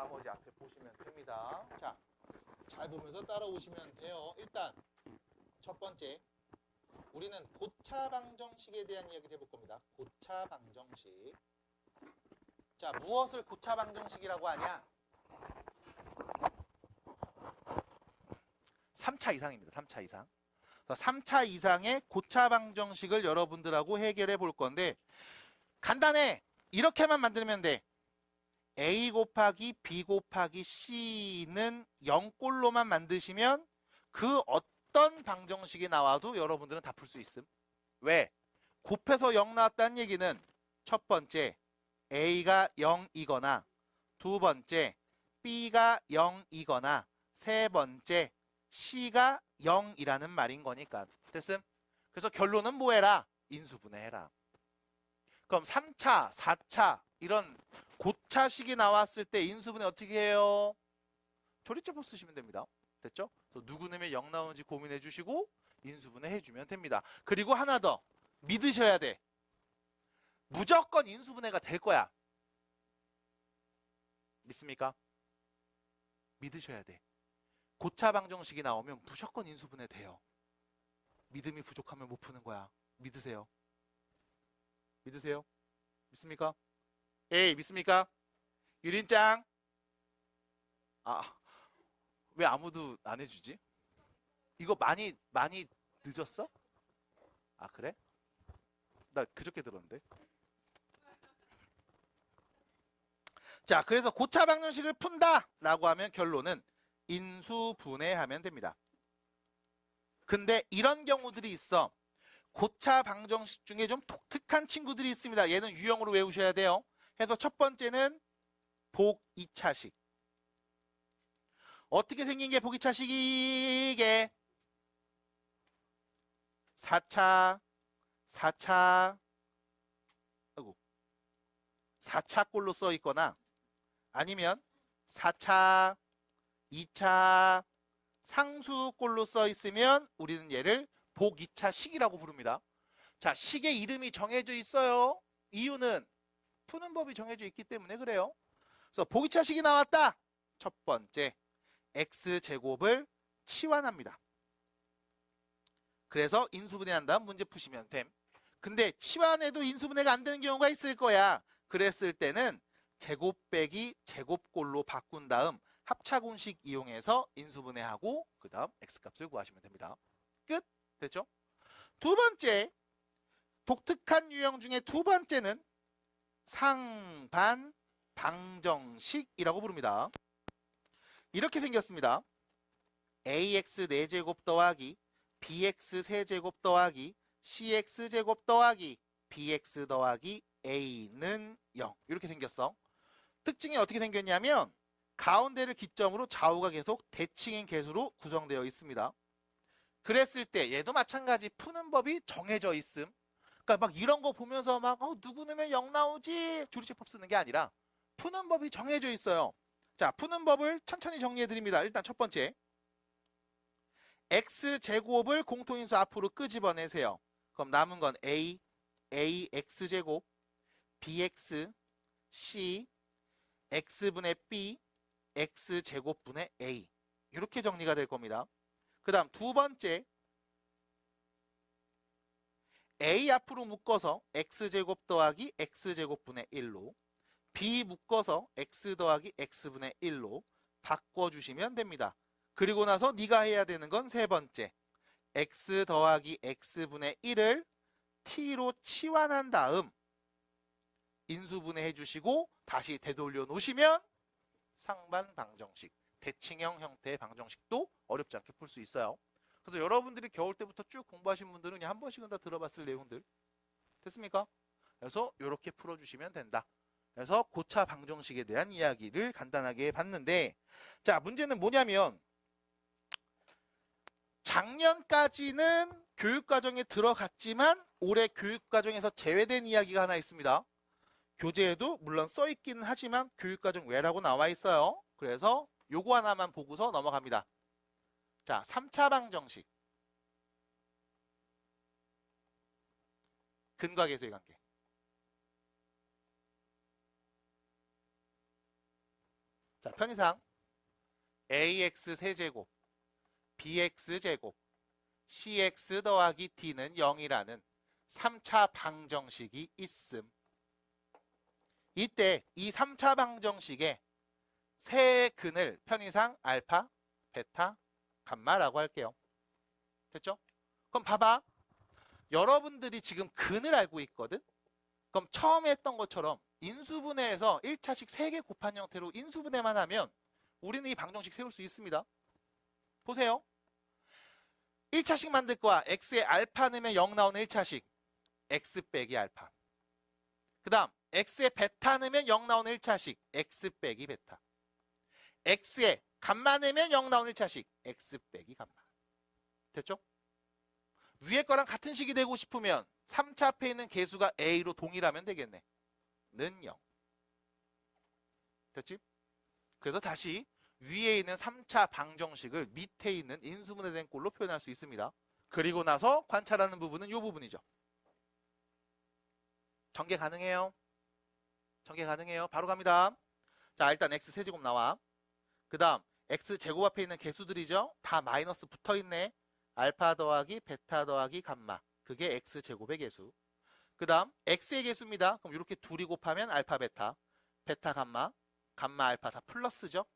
나머지 앞에 보시면 됩니다. 자, 잘 보면서 따라오시면 돼요. 일단 첫 번째, 우리는 고차 방정식에 대한 이야기를 해볼 겁니다. 고차 방정식. 자, 무엇을 고차 방정식이라고 하냐? 3차 이상입니다. 3차 이상. 3차 이상의 고차 방정식을 여러분들하고 해결해 볼 건데, 간단해. 이렇게만 만들면 돼. A 곱하기 B 곱하기 C는 0꼴로만 만드시면 그 어떤 방정식이 나와도 여러분들은 다 풀 수 있음. 왜? 곱해서 0 나왔다는 얘기는 첫 번째, A가 0이거나 두 번째, B가 0이거나 세 번째, C가 0이라는 말인 거니까. 됐음? 그래서 결론은 뭐 해라? 인수분해해라. 그럼 3차, 4차 이런 고차식이 나왔을 때 인수분해 어떻게 해요? 조리제법 쓰시면 됩니다. 됐죠? 그래서 누구 넣으면 0 나오는지 고민해 주시고 인수분해 해주면 됩니다. 그리고 하나 더 믿으셔야 돼. 무조건 인수분해가 될 거야. 믿습니까? 믿으셔야 돼. 고차 방정식이 나오면 무조건 인수분해 돼요. 믿음이 부족하면 못 푸는 거야. 믿으세요. 믿으세요? 믿습니까? 에이, 믿습니까? 유린짱? 아, 왜 아무도 안 해주지? 이거 많이 늦었어? 아, 그래? 나 그저께 들었는데. 자, 그래서 고차 방정식을 푼다 라고 하면 결론은 인수분해하면 됩니다. 근데 이런 경우들이 있어. 고차 방정식 중에 좀 독특한 친구들이 있습니다. 얘는 유형으로 외우셔야 돼요. 그래서 첫 번째는 복 2차식. 어떻게 생긴 게 복 2차식이게? 4차, 4차 꼴로 써 있거나 아니면 4차, 2차, 상수꼴로 써 있으면 우리는 얘를 복 2차 식이라고 부릅니다. 자, 식의 이름이 정해져 있어요. 이유는 푸는 법이 정해져 있기 때문에 그래요. 그래서 복 2차 식이 나왔다. 첫 번째, x제곱을 치환합니다. 그래서 인수분해한 다음 문제 푸시면 됨. 근데 치환해도 인수분해가 안 되는 경우가 있을 거야. 그랬을 때는 제곱 빼기 제곱꼴로 바꾼 다음 합차공식 이용해서 인수분해하고 그 다음 x값을 구하시면 됩니다. 끝? 됐죠? 두 번째, 독특한 유형 중에 두 번째는 상반 방정식이라고 부릅니다. 이렇게 생겼습니다. ax 4제곱 더하기 bx 3제곱 더하기 cx제곱 더하기 bx 더하기 a는 0 이렇게 생겼어. 특징이 어떻게 생겼냐면 가운데를 기점으로 좌우가 계속 대칭인 개수로 구성되어 있습니다. 그랬을 때 얘도 마찬가지 푸는 법이 정해져 있음. 그러니까 막 이런 거 보면서 막 누구 넣으면 0 나오지 조리제법 쓰는 게 아니라 푸는 법이 정해져 있어요. 자, 푸는 법을 천천히 정리해 드립니다. 일단 첫 번째, x제곱을 공통인수 앞으로 끄집어내세요. 그럼 남은 건 x제곱, bx, c, x분의 b, x제곱분의 a 이렇게 정리가 될 겁니다. 그 다음 두 번째, a 앞으로 묶어서 x제곱 더하기 x제곱분의 1로 b 묶어서 x 더하기 x분의 1로 바꿔주시면 됩니다. 그리고 나서 네가 해야 되는 건 세 번째, x 더하기 x분의 1을 t로 치환한 다음 인수분해 해주시고 다시 되돌려 놓으시면 상반 방정식, 대칭형 형태의 방정식도 어렵지 않게 풀 수 있어요. 그래서 여러분들이 겨울 때부터 쭉 공부하신 분들은 그냥 한 번씩은 다 들어봤을 내용들 됐습니까? 그래서 이렇게 풀어주시면 된다. 그래서 고차 방정식에 대한 이야기를 간단하게 해봤는데, 자, 문제는 뭐냐면 작년까지는 교육과정에 들어갔지만 올해 교육과정에서 제외된 이야기가 하나 있습니다. 교재에도 물론 써있기는 하지만 교육과정 외라고 나와 있어요. 그래서 요거 하나만 보고서 넘어갑니다. 자, 3차 방정식. 근과 계수의 관계. 자, 편의상 ax 세제곱 bx제곱 cx 더하기 d는 0이라는 3차 방정식이 있음. 이때 이 3차 방정식의 세 근을 편의상 알파, 베타, 감마라고 할게요. 됐죠? 그럼 봐봐. 여러분들이 지금 근을 알고 있거든? 그럼 처음에 했던 것처럼 인수분해에서 1차식 3개 곱한 형태로 인수분해만 하면 우리는 이 방정식 세울 수 있습니다. 보세요. 1차식 만들 거야. x에 알파 넣으면 0 나오는 1차식. x 빼기 알파. 그 다음 x에 베타 넣으면 0 나오는 1차식. x 빼기 베타. x에 감마 넣으면 0 나오는 1차식. x 빼기 감마. 됐죠? 위에 거랑 같은 식이 되고 싶으면 3차 앞에 있는 개수가 a로 동일하면 되겠네. 는 0. 됐지? 그래서 다시 위에 있는 3차 방정식을 밑에 있는 인수분해된 꼴로 표현할 수 있습니다. 그리고 나서 관찰하는 부분은 이 부분이죠. 전개 가능해요? 전개 가능해요? 바로 갑니다. 자, 일단 x 세제곱 나와. 그 다음 x 제곱 앞에 있는 개수들이죠. 다 마이너스 붙어있네. 알파 더하기 베타 더하기 감마. 그게 x 제곱의 개수. 그 다음 x의 개수입니다. 그럼 이렇게 둘이 곱하면 알파 베타, 베타 감마, 감마 알파 다 플러스죠.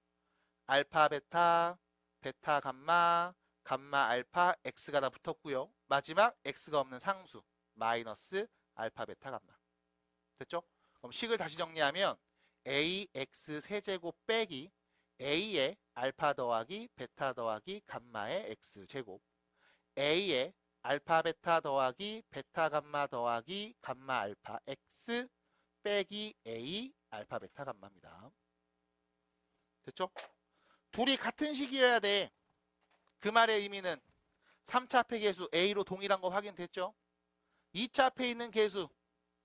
알파 베타, 베타 감마, 감마 알파, x가 다 붙었고요. 마지막 x가 없는 상수 마이너스 알파 베타 감마. 됐죠? 그럼 식을 다시 정리하면 ax 세제곱 빼기 a의 알파 더하기 베타 더하기 감마의 x제곱, a의 알파 베타 더하기 베타 감마 더하기 감마 알파 x 빼기 a 알파 베타 감마입니다. 됐죠? 둘이 같은 식이어야 돼. 그 말의 의미는 3차 앞의 개수 a로 동일한 거 확인됐죠? 2차 앞에 있는 개수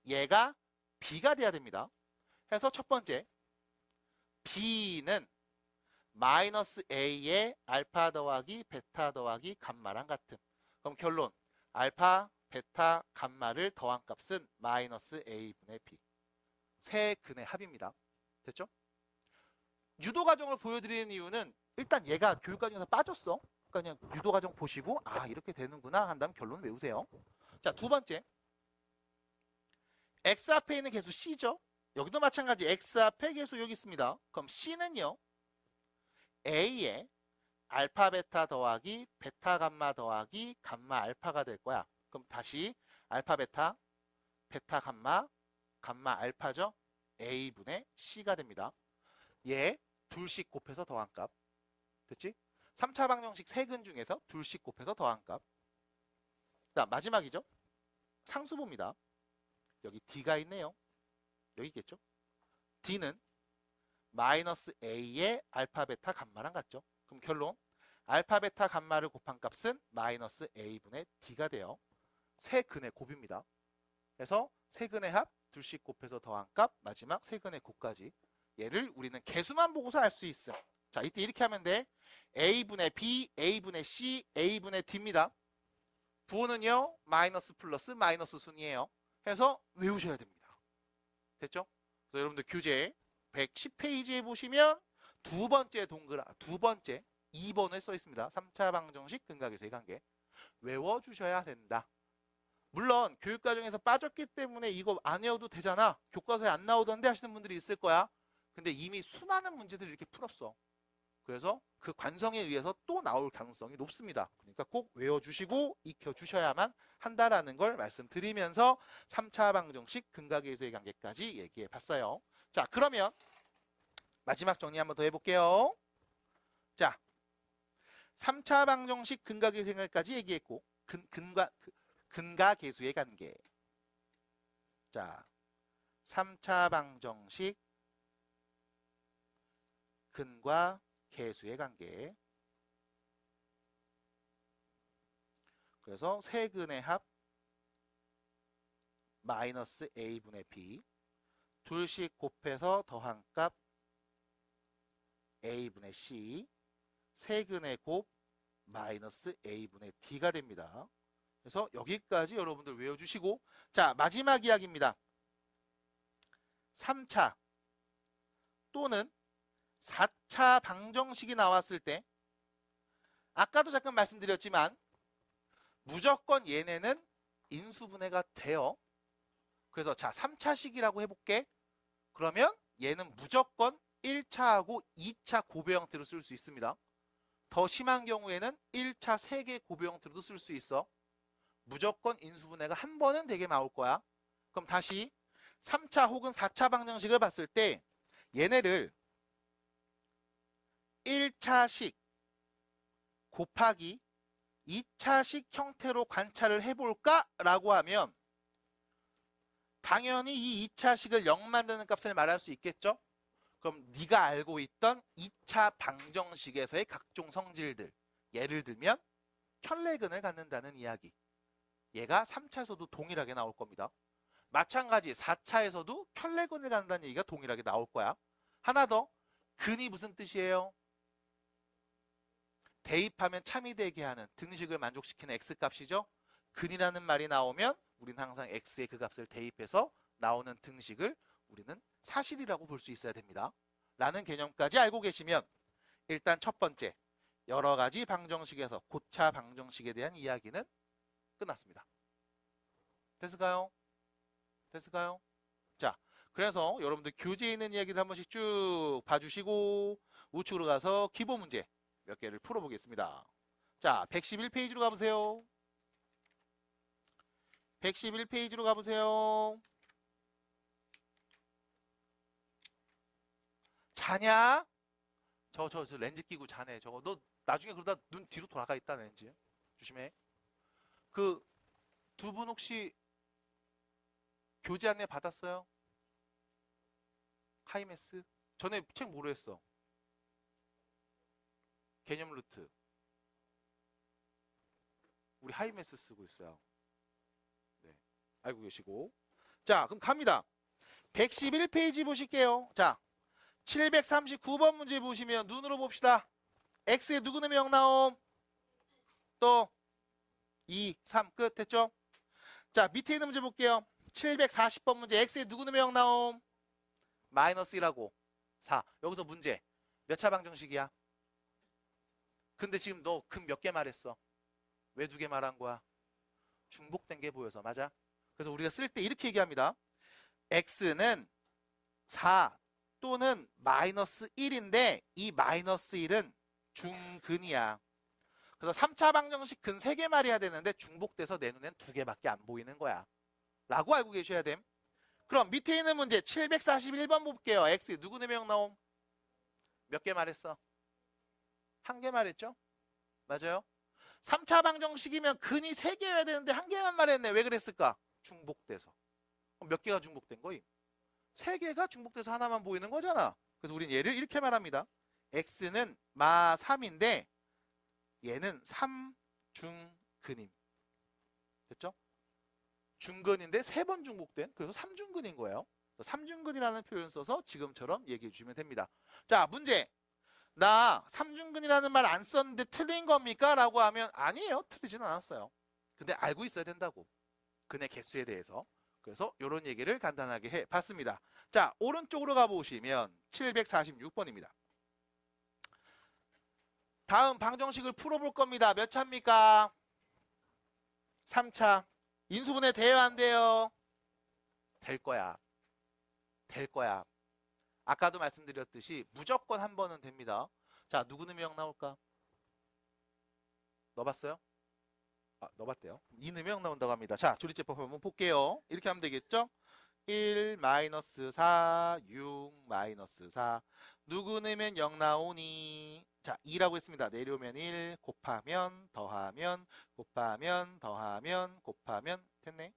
얘가 b가 돼야 됩니다. 그래서 첫 번째 b는 마이너스 a의 알파 더하기 베타 더하기 감마랑 같음. 그럼 결론 알파, 베타, 감마를 더한 값은 마이너스 a분의 b. 세 근의 합입니다. 됐죠? 유도 과정을 보여드리는 이유는 일단 얘가 교육 과정에서 빠졌어. 그러니까 그냥 유도 과정 보시고 아 이렇게 되는구나 한 다음 결론 외우세요. 자, 두 번째 x 앞에 있는 개수 c죠. 여기도 마찬가지 x 앞에 개수 여기 있습니다. 그럼 c는요 a의 알파 베타 더하기 베타 감마 더하기 감마 알파가 될 거야. 그럼 다시 알파 베타, 베타 감마, 감마 알파죠. a분의 c가 됩니다. 얘 둘씩 곱해서 더한 값. 됐지? 3차 방정식 세 근 중에서 둘씩 곱해서 더한 값. 그다음 마지막이죠. 상수봅니다. 여기 d가 있네요. 여기 있겠죠? d는 마이너스 a의 알파 베타 감마랑 같죠? 그럼 결론 알파 베타 감마를 곱한 값은 마이너스 a분의 d가 돼요. 세 근의 곱입니다. 그래서 세 근의 합 둘씩 곱해서 더한 값 마지막 세 근의 곱까지 얘를 우리는 개수만 보고서 알 수 있음. 자, 이때 이렇게 하면 돼. a분의 b, a분의 c, a분의 d입니다. 부호는요 마이너스 플러스 마이너스 순이에요. 해서 외우셔야 됩니다. 됐죠? 그래서 여러분들 교재 110페이지에 보시면 두 번째 2번에 써 있습니다. 3차 방정식 근각에서의 관계. 외워주셔야 된다. 물론 교육과정에서 빠졌기 때문에 이거 안 외워도 되잖아. 교과서에 안 나오던데 하시는 분들이 있을 거야. 근데 이미 수많은 문제들을 이렇게 풀었어. 그래서 그 관성에 의해서 또 나올 가능성이 높습니다. 그러니까 꼭 외워주시고 익혀주셔야만 한다라는 걸 말씀드리면서 3차 방정식 근각에서의 관계까지 얘기해 봤어요. 자, 그러면 마지막 정리 한번 더 해볼게요. 자, 3차 방정식 근각의 관계까지 얘기했고 근각계수의 관계. 자, 3차 방정식 근과 계수의 관계. 그래서 세 근의 합 마이너스 a분의 b 둘씩 곱해서 더한 값 a분의 c 세 근의 곱 마이너스 a분의 d가 됩니다. 그래서 여기까지 여러분들 외워주시고 자, 마지막 이야기입니다. 3차 또는 4차 방정식이 나왔을 때 아까도 잠깐 말씀드렸지만 무조건 얘네는 인수분해가 돼요. 그래서 자 3차식이라고 해볼게. 그러면 얘는 무조건 1차하고 2차 고배 형태로 쓸 수 있습니다. 더 심한 경우에는 1차 3개 고배 형태로도 쓸 수 있어. 무조건 인수분해가 한 번은 되게 나올 거야. 그럼 다시 3차 혹은 4차 방정식을 봤을 때 얘네를 1차식 곱하기 2차식 형태로 관찰을 해볼까? 라고 하면 당연히 이 2차식을 0 만드는 값을 말할 수 있겠죠? 그럼 네가 알고 있던 2차 방정식에서의 각종 성질들, 예를 들면 켤레근을 갖는다는 이야기. 얘가 3차에서도 동일하게 나올 겁니다. 마찬가지 4차에서도 켤레근을 갖는다는 얘기가 동일하게 나올 거야. 하나 더, 근이 무슨 뜻이에요? 대입하면 참이 되게 하는, 등식을 만족시키는 x값이죠. 근이라는 말이 나오면 우리는 항상 x의 그 값을 대입해서 나오는 등식을 우리는 사실이라고 볼 수 있어야 됩니다. 라는 개념까지 알고 계시면 일단 첫 번째, 여러 가지 방정식에서 고차 방정식에 대한 이야기는 끝났습니다. 됐을까요? 됐을까요? 자, 그래서 여러분들 교재에 있는 이야기를 한 번씩 쭉 봐주시고 우측으로 가서 기본 문제 몇 개를 풀어보겠습니다. 자, 111페이지로 가보세요. 111페이지로 가보세요. 자냐? 저 렌즈 끼고 자네. 저거 너 나중에 그러다 눈 뒤로 돌아가 있다 렌즈. 조심해. 그 두 분 혹시 교재 안내 받았어요? 하이메스? 전에 책 뭐로 했어? 개념 루트. 우리 하이메스 쓰고 있어요. 네, 알고 계시고. 자, 그럼 갑니다. 111페이지 보실게요. 자, 739번 문제 보시면 눈으로 봅시다. x에 누구 넣으면 0 나옴? 또 2, 3 끝 됐죠? 자, 밑에 있는 문제 볼게요. 740번 문제 x에 누구 넣으면 0 나옴? 마이너스 1하고 4. 여기서 문제 몇 차 방정식이야? 근데 지금 너 근 몇 개 말했어? 왜 2개 말한 거야? 중복된 게 보여서. 맞아? 그래서 우리가 쓸 때 이렇게 얘기합니다. x는 4 또는 마이너스 1인데 이 마이너스 1은 중근이야. 그래서 3차 방정식 근 3개 말해야 되는데 중복돼서 내 눈엔 2개밖에 안 보이는 거야. 라고 알고 계셔야 됨. 그럼 밑에 있는 문제 741번 볼게요. x 누구 넣으면 0 나옴? 몇 개 말했어? 1개 말했죠? 맞아요? 3차 방정식이면 근이 3개여야 되는데 1개만 말했네. 왜 그랬을까? 중복돼서. 그럼 몇 개가 중복된 거임? 3개가 중복돼서 하나만 보이는 거잖아. 그래서 우리는 얘를 이렇게 말합니다. x는 마 3인데 얘는 3중근임. 됐죠? 중근인데 3번 중복된, 그래서 3중근인 거예요. 3중근이라는 표현 써서 지금처럼 얘기해 주시면 됩니다. 자, 문제. 나 3중근이라는 말 안 썼는데 틀린 겁니까? 라고 하면 아니에요. 틀리지는 않았어요. 근데 알고 있어야 된다고. 근의 개수에 대해서. 그래서 이런 얘기를 간단하게 해봤습니다. 자, 오른쪽으로 가보시면 746번입니다. 다음 방정식을 풀어볼 겁니다. 몇 차입니까? 3차. 인수분해 돼요? 안 돼요? 될 거야. 될 거야. 아까도 말씀드렸듯이 무조건 한 번은 됩니다. 자, 누구 넣으면 0 나올까? 넣어봤어요? 아, 넣어봤대요. 2 넣으면 0 나온다고 합니다. 자, 조리제법 한번 볼게요. 이렇게 하면 되겠죠? 1, 마이너스 4, 6, 마이너스 4. 누구 넣으면 0 나오니? 자, 2라고 했습니다. 내려오면 1, 곱하면, 더하면, 곱하면, 더하면, 곱하면, 됐네?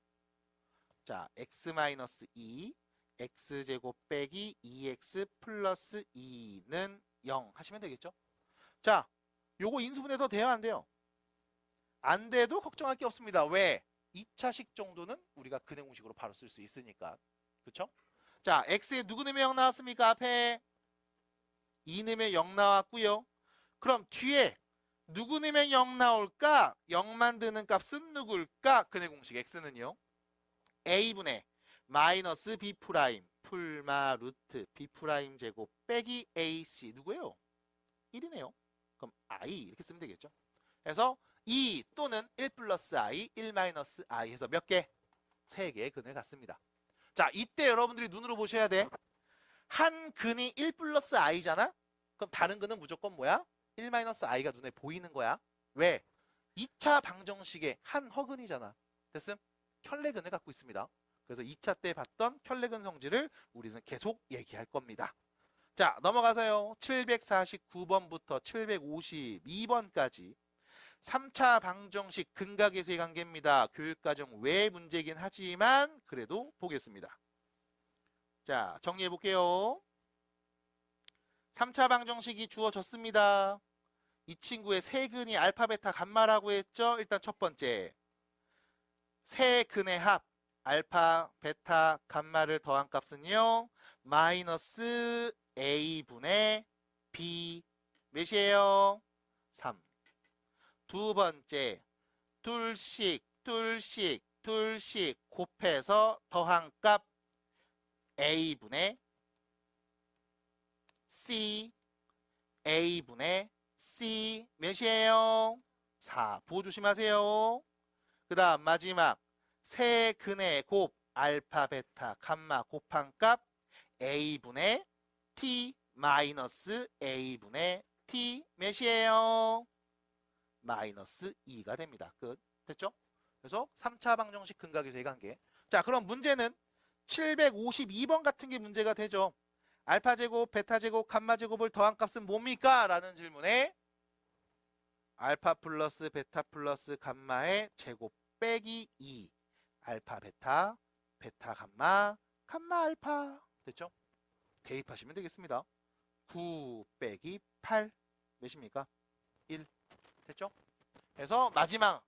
자, x 마이너스 2, x제곱 빼기 2x 플러스 2는 0 하시면 되겠죠? 자, 요거 인수분해도 돼요? 안 돼요? 안 돼도 걱정할 게 없습니다. 왜? 2차식 정도는 우리가 근의 공식으로 바로 쓸 수 있으니까. 그쵸? 자, x에 누구 넣으면 0 나왔습니까? 앞에 2 넣으면 0 나왔고요. 그럼 뒤에 누구 넣으면 0 나올까? 0 만드는 값은 누굴까? 근의 공식 x는요. a분의 마이너스 b 프라임 풀마 루트 B 프라임 제곱 빼기 AC 누구예요? 1이네요. 그럼 I 이렇게 쓰면 되겠죠. 그래서 2 또는 1 플러스 I, 1 마이너스 I 해서 몇 개? 3개의 근을 갖습니다. 자, 이때 여러분들이 눈으로 보셔야 돼. 한 근이 1 플러스 I잖아? 그럼 다른 근은 무조건 뭐야? 1 마이너스 I가 눈에 보이는 거야. 왜? 2차 방정식의 한 허근이잖아. 됐음? 켤레근을 갖고 있습니다. 그래서 2차 때 봤던 켤레근 성질을 우리는 계속 얘기할 겁니다. 자, 넘어가서요. 749번부터 752번까지 3차 방정식 근각에서의 관계입니다. 교육과정 외 문제이긴 하지만 그래도 보겠습니다. 자, 정리해 볼게요. 3차 방정식이 주어졌습니다. 이 친구의 세 근이 알파, 베타, 감마라고 했죠. 일단 첫 번째, 세 근의 합 알파, 베타, 감마를 더한 값은요. 마이너스 A분의 B 몇이에요? 3. 두 번째, 둘씩 곱해서 더한 값 A분의 C, A분의 C 몇이에요? 4. 부호 조심하세요. 그 다음 마지막 세 근의 곱 알파, 베타, 감마 곱한 값 A분의 T 마이너스 A분의 T 몇이에요? 마이너스 2가 됩니다. 끝. 됐죠? 그래서 3차 방정식 근각의 대관계. 자, 그럼 문제는 752번 같은 게 문제가 되죠. 알파 제곱, 베타 제곱, 감마 제곱을 더한 값은 뭡니까? 라는 질문에 알파 플러스 베타 플러스 감마의 제곱 빼기 2 알파 베타, 베타 감마, 감마 알파 됐죠? 대입하시면 되겠습니다. 9 빼기 8 몇입니까? 1 됐죠? 그래서 마지막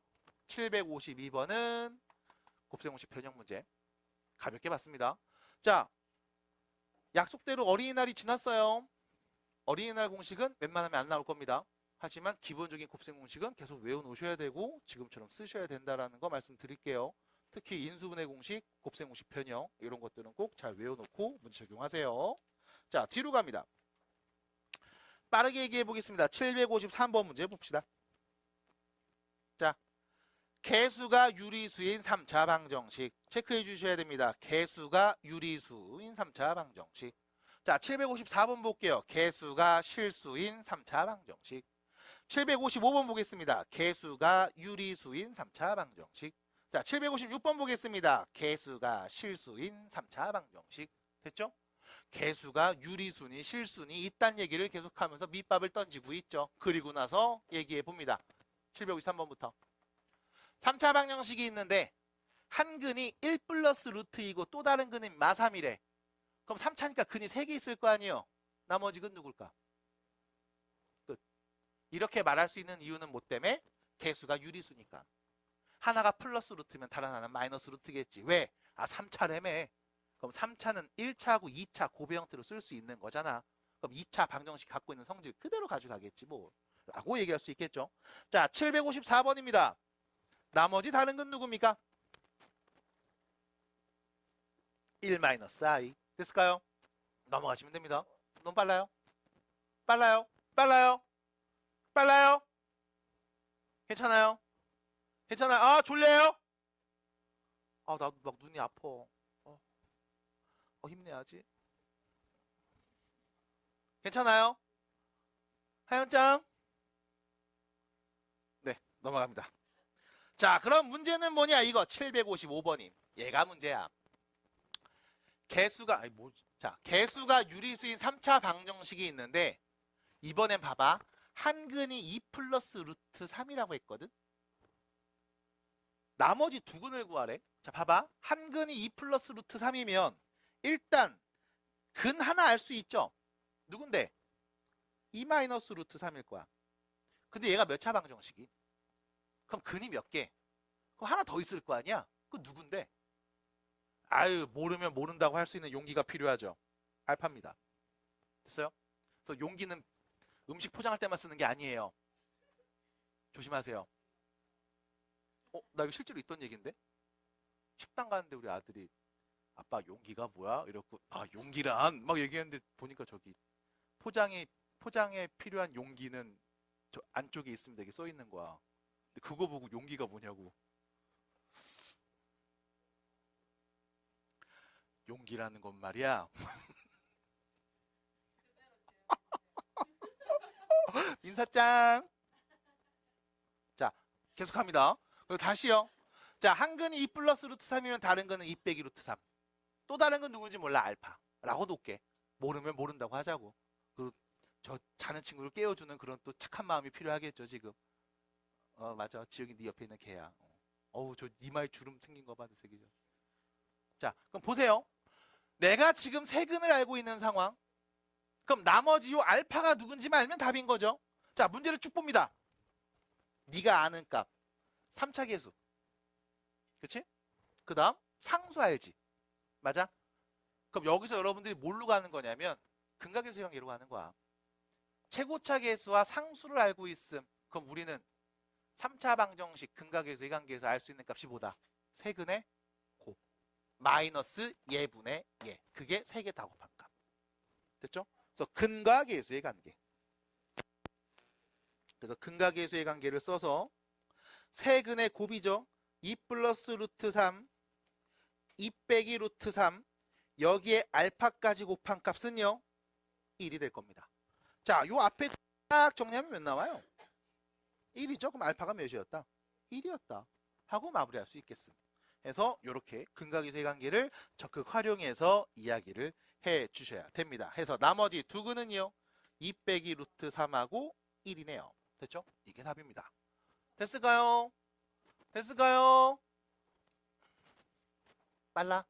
752번은 곱셈공식 변형 문제 가볍게 봤습니다. 자, 약속대로 어린이날이 지났어요. 어린이날 공식은 웬만하면 안 나올 겁니다. 하지만 기본적인 곱셈 공식은 계속 외워놓으셔야 되고 지금처럼 쓰셔야 된다는 거 말씀드릴게요. 특히 인수분해 공식, 곱셈 공식 변형 이런 것들은 꼭 잘 외워놓고 문제 적용하세요. 자, 뒤로 갑니다. 빠르게 얘기해 보겠습니다. 753번 문제 봅시다. 자, 개수가 유리수인 3차 방정식 체크해 주셔야 됩니다. 개수가 유리수인 3차 방정식. 자, 754번 볼게요. 개수가 실수인 3차 방정식. 755번 보겠습니다. 개수가 유리수인 3차 방정식. 자, 756번 보겠습니다. 개수가 실수인 3차 방정식. 됐죠? 개수가 유리수니 실수니 있다는 얘기를 계속하면서 밑밥을 던지고 있죠. 그리고 나서 얘기해 봅니다. 753번부터. 3차 방정식이 있는데 한 근이 1 플러스 루트이고 또 다른 근은 마3이래. 그럼 3차니까 근이 3개 있을 거 아니에요. 나머지 근 누굴까? 끝. 이렇게 말할 수 있는 이유는 뭐 때문에? 개수가 유리수니까. 하나가 플러스 루트면 다른 하나는 마이너스 루트겠지. 왜? 아, 3차래매. 그럼 3차는 1차하고 2차 고배 형태로 쓸 수 있는 거잖아. 그럼 2차 방정식 갖고 있는 성질 그대로 가져가겠지 뭐. 라고 얘기할 수 있겠죠. 자, 754번입니다. 나머지 다른 건 누굽니까? 1-i. 됐을까요? 넘어가시면 됩니다. 너무 빨라요? 빨라요? 빨라요? 빨라요? 괜찮아요? 괜찮아요? 아, 졸려요? 아, 나도 막 눈이 아파. 힘내야지. 괜찮아요? 하연짱? 네, 넘어갑니다. 자, 그럼 문제는 뭐냐? 이거 755번임. 얘가 문제야. 개수가 자, 개수가 유리수인 3차 방정식이 있는데 이번엔 봐봐. 한 근이 2 플러스 루트 3이라고 했거든. 나머지 두 근을 구하래. 자, 봐봐. 한 근이 2 플러스 루트 3이면 일단 근 하나 알 수 있죠. 누군데? 2 마이너스 루트 3일 거야. 근데 얘가 몇 차 방정식이? 그럼 근이 몇 개? 그럼 하나 더 있을 거 아니야? 그 누군데? 아유, 모르면 모른다고 할 수 있는 용기가 필요하죠. 알파입니다. 됐어요? 그래서 용기는 음식 포장할 때만 쓰는 게 아니에요. 조심하세요. 나 이거 실제로 있던 얘기인데? 식당 가는데 우리 아들이 아빠 용기가 뭐야? 이렇고 아 용기란 막 얘기했는데 보니까 저기 포장에 필요한 용기는 저 안쪽에 있습니다. 이게 써 있는 거야. 근데 그거 보고 용기가 뭐냐고. 용기라는 건 말이야. 인사짱. 자, 계속합니다. 그리고 다시요. 자, 한 근이 2 플러스 루트 3이면 다른 근은 2 빼기 루트 3. 또 다른 건 누군지 몰라, 알파. 라고 놓게. 모르면 모른다고 하자고. 그리고 저 자는 친구를 깨워주는 그런 또 착한 마음이 필요하겠죠, 지금. 맞아. 지영이 네 옆에 있는 걔야. 어우, 저 이마에 주름 생긴 거 봐, 그 새끼죠. 자, 그럼 보세요. 내가 지금 세 근을 알고 있는 상황. 그럼 나머지 요 알파가 누군지만 알면 답인 거죠. 자, 문제를 쭉 봅니다. 네가 아는 값. 3차 계수. 그치? 그 다음 상수 알지? 맞아? 그럼 여기서 여러분들이 뭘로 가는 거냐면 근각계수 관계로 가는 거야. 최고차 계수와 상수를 알고 있음. 그럼 우리는 3차 방정식 근각계수 이관계에서 알 수 있는 값이 뭐다? 세근의 곱. 마이너스 예분의 예. 그게 세 개 다 곱한 값. 됐죠? 그래서 근과계수의 관계. 그래서 근과계수의 관계를 써서 세근의 곱이죠. 2 플러스 루트 3, 2 빼기 루트 3, 여기에 알파까지 곱한 값은요. 1이 될 겁니다. 자, 요 앞에 딱 정리하면 몇 나와요? 1이죠. 그럼 알파가 몇이었다? 1이었다. 하고 마무리할 수 있겠음. 해서 이렇게 근각계수의 관계를 적극 활용해서 이야기를 해 주셔야 됩니다. 해서 나머지 두 근은요. 2 빼기 루트 3하고 1이네요. 됐죠? 이게 답입니다. 됐을까요? 됐을까요? 빨라?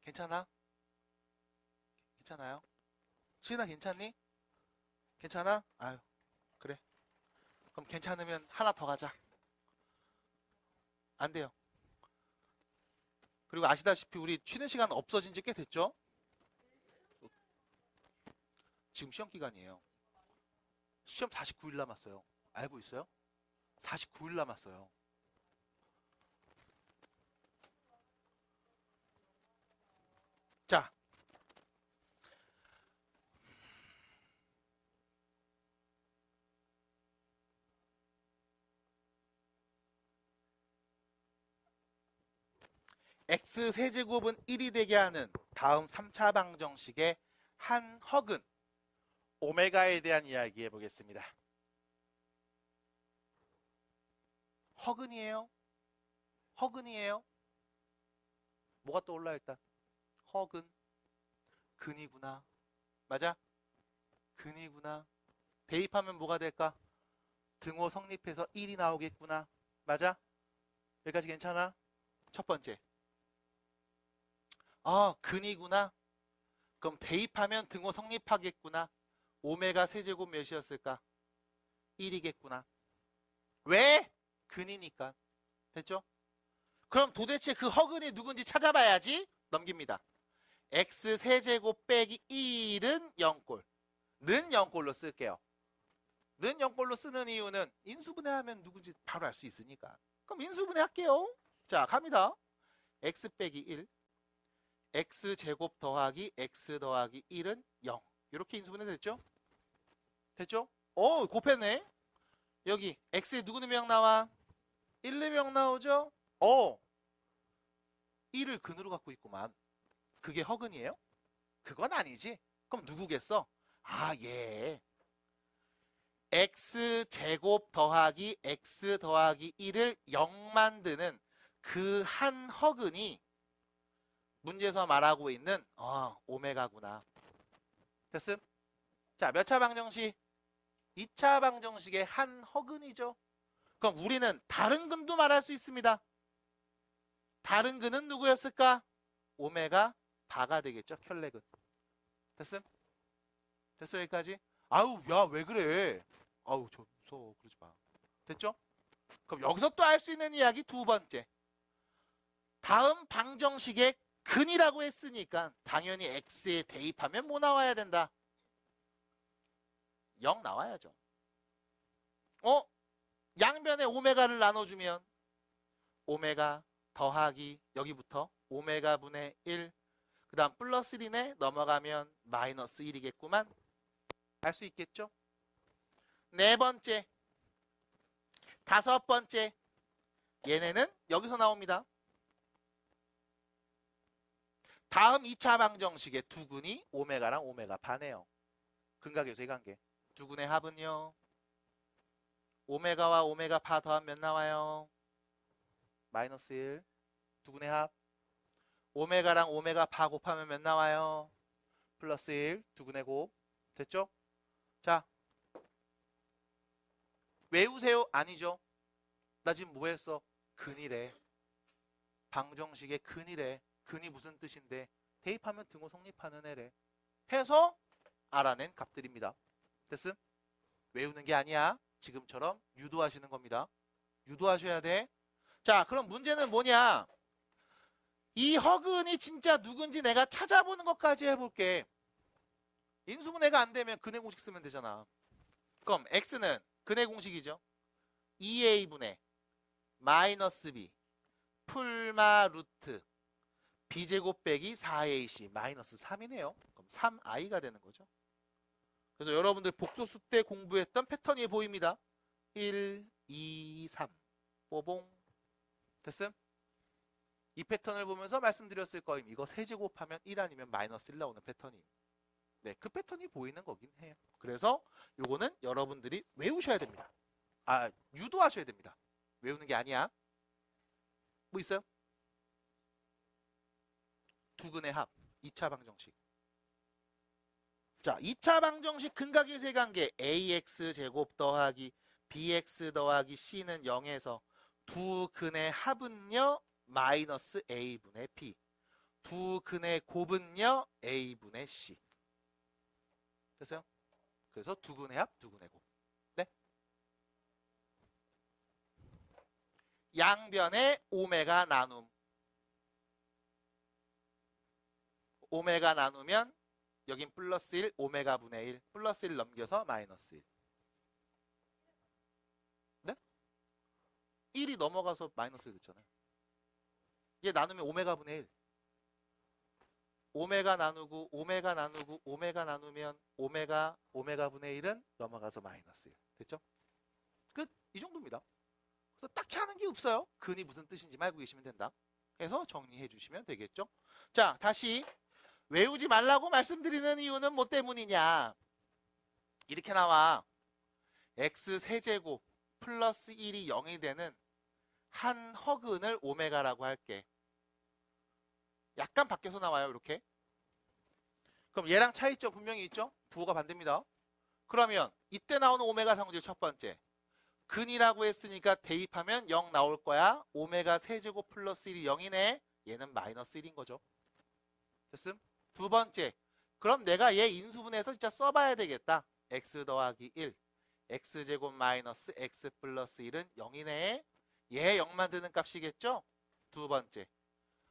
괜찮아? 괜찮아요? 시은아 괜찮니? 괜찮아? 아유 그래. 그럼 괜찮으면 하나 더 가자. 안 돼요. 그리고 아시다시피 우리 쉬는 시간 없어진 지 꽤 됐죠? 지금 시험 기간이에요. 시험 49일 남았어요. 알고 있어요? 49일 남았어요. 자, x 세제곱은 1이 되게 하는 다음 3차 방정식의 한 허근 오메가에 대한 이야기 해보겠습니다. 허근이에요? 허근이에요? 뭐가 떠올라 일단? 허근 근이구나. 맞아? 근이구나. 대입하면 뭐가 될까? 등호 성립해서 1이 나오겠구나. 맞아? 여기까지 괜찮아? 첫 번째. 근이구나. 그럼 대입하면 등호 성립하겠구나. 오메가 세제곱 몇이었을까? 1이겠구나. 왜? 근이니까. 됐죠? 그럼 도대체 그 허근이 누군지 찾아봐야지. 넘깁니다. x 세제곱 빼기 1은 0꼴. 는 0꼴로 쓸게요. 는 0꼴로 쓰는 이유는 인수분해하면 누군지 바로 알 수 있으니까. 그럼 인수분해 할게요. 자, 갑니다. x 빼기 1. x제곱 더하기 x 더하기 1은 0. 이렇게 인수분해 됐죠? 됐죠? 곱했네. 여기 x에 누구 명 나와? 1, 2명 나오죠? 1을 근으로 갖고 있구만. 그게 허근이에요? 그건 아니지. 그럼 누구겠어? 예. x제곱 더하기 x 더하기 1을 0 만드는 그 한 허근이 문제에서 말하고 있는 오메가구나. 됐음? 자, 몇 차 방정식? 2차 방정식의 한 허근이죠. 그럼 우리는 다른 근도 말할 수 있습니다. 다른 근은 누구였을까? 오메가 바가 되겠죠. 켤레근. 됐음? 됐어 여기까지? 아우 야 왜 그래? 아우 저 무서워 그러지 마. 됐죠? 그럼 여기서 또 알 수 있는 이야기 두 번째. 다음 방정식의 근이라고 했으니까 당연히 x에 대입하면 뭐 나와야 된다? 0 나와야죠. 양변에 오메가를 나눠주면 오메가 더하기 여기부터 오메가 분의 1, 그 다음 플러스 1이네. 넘어가면 마이너스 1이겠구만. 알 수 있겠죠? 네 번째, 다섯 번째, 얘네는 여기서 나옵니다. 다음 2차 방정식의 두근이 오메가랑 오메가 반이에요. 근각에서의 관계. 두근의 합은요. 오메가와 오메가 바 더하면 몇 나와요? 마이너스 1. 두근의 합. 오메가랑 오메가 바 곱하면 몇 나와요? 플러스 1. 두근의 곱. 됐죠? 자, 외우세요? 아니죠? 나 지금 뭐 했어? 근이래. 방정식의 근이래. 근이 무슨 뜻인데? 대입하면 등호 성립하는 애래. 해서 알아낸 값들입니다. 됐음? 외우는 게 아니야. 지금처럼 유도하시는 겁니다. 유도하셔야 돼. 자, 그럼 문제는 뭐냐? 이 허근이 진짜 누군지 내가 찾아보는 것까지 해볼게. 인수분해가 안 되면 근의 공식 쓰면 되잖아. 그럼 x는 근의 공식이죠. 2a분의 마이너스 b 풀마 루트 b제곱 빼기 4ac 마이너스 3이네요. 그럼 3i가 되는 거죠. 그래서 여러분들 복소수 때 공부했던 패턴이 보입니다. 1, 2, 3 뽀봉. 됐음? 이 패턴을 보면서 말씀드렸을 거임. 이거 세제곱하면 1 아니면 마이너스 1 나오는 패턴이. 네, 그 패턴이 보이는 거긴 해요. 그래서 요거는 여러분들이 외우셔야 됩니다. 아, 유도하셔야 됩니다. 외우는 게 아니야. 뭐 있어요? 두근의 합, 2차 방정식. 자, 2차 방정식 근각의 세관계 ax 제곱 더하기 bx 더하기 c는 0에서 두 근의 합은요 마이너스 a분의 b, 두 근의 곱은요 a분의 c. 됐어요? 그래서 두 근의 합, 두 근의 곱. 네? 양변의 오메가 나눔. 오메가 나누면 여긴 플러스 1, 오메가 분의 1, 플러스 1 넘겨서 마이너스 1. 네? 1이 넘어가서 마이너스 1 됐잖아요. 얘 나누면 오메가 분의 1. 오메가 나누고 오메가 나누고 오메가 나누면 오메가 분의 1은 넘어가서 마이너스 1. 됐죠? 끝. 이 정도입니다. 그래서 딱히 하는 게 없어요. 근이 무슨 뜻인지 알고 계시면 된다. 해서 정리해 주시면 되겠죠? 자, 다시 외우지 말라고 말씀드리는 이유는 뭐 때문이냐? 이렇게 나와. x 세제곱 플러스 1이 0이 되는 한 허근을 오메가라고 할게. 약간 밖에서 나와요. 이렇게. 그럼 얘랑 차이점 분명히 있죠? 부호가 반대입니다. 그러면 이때 나오는 오메가 성질 첫 번째. 근이라고 했으니까 대입하면 0 나올 거야. 오메가 세제곱 플러스 1이 0이네. 얘는 마이너스 1인 거죠. 됐음? 두 번째. 그럼 내가 얘 인수분해해서 진짜 써봐야 되겠다. x 더하기 1. x제곱 마이너스 x 플러스 1은 0이네. 얘 0 만드는 값이겠죠? 두 번째.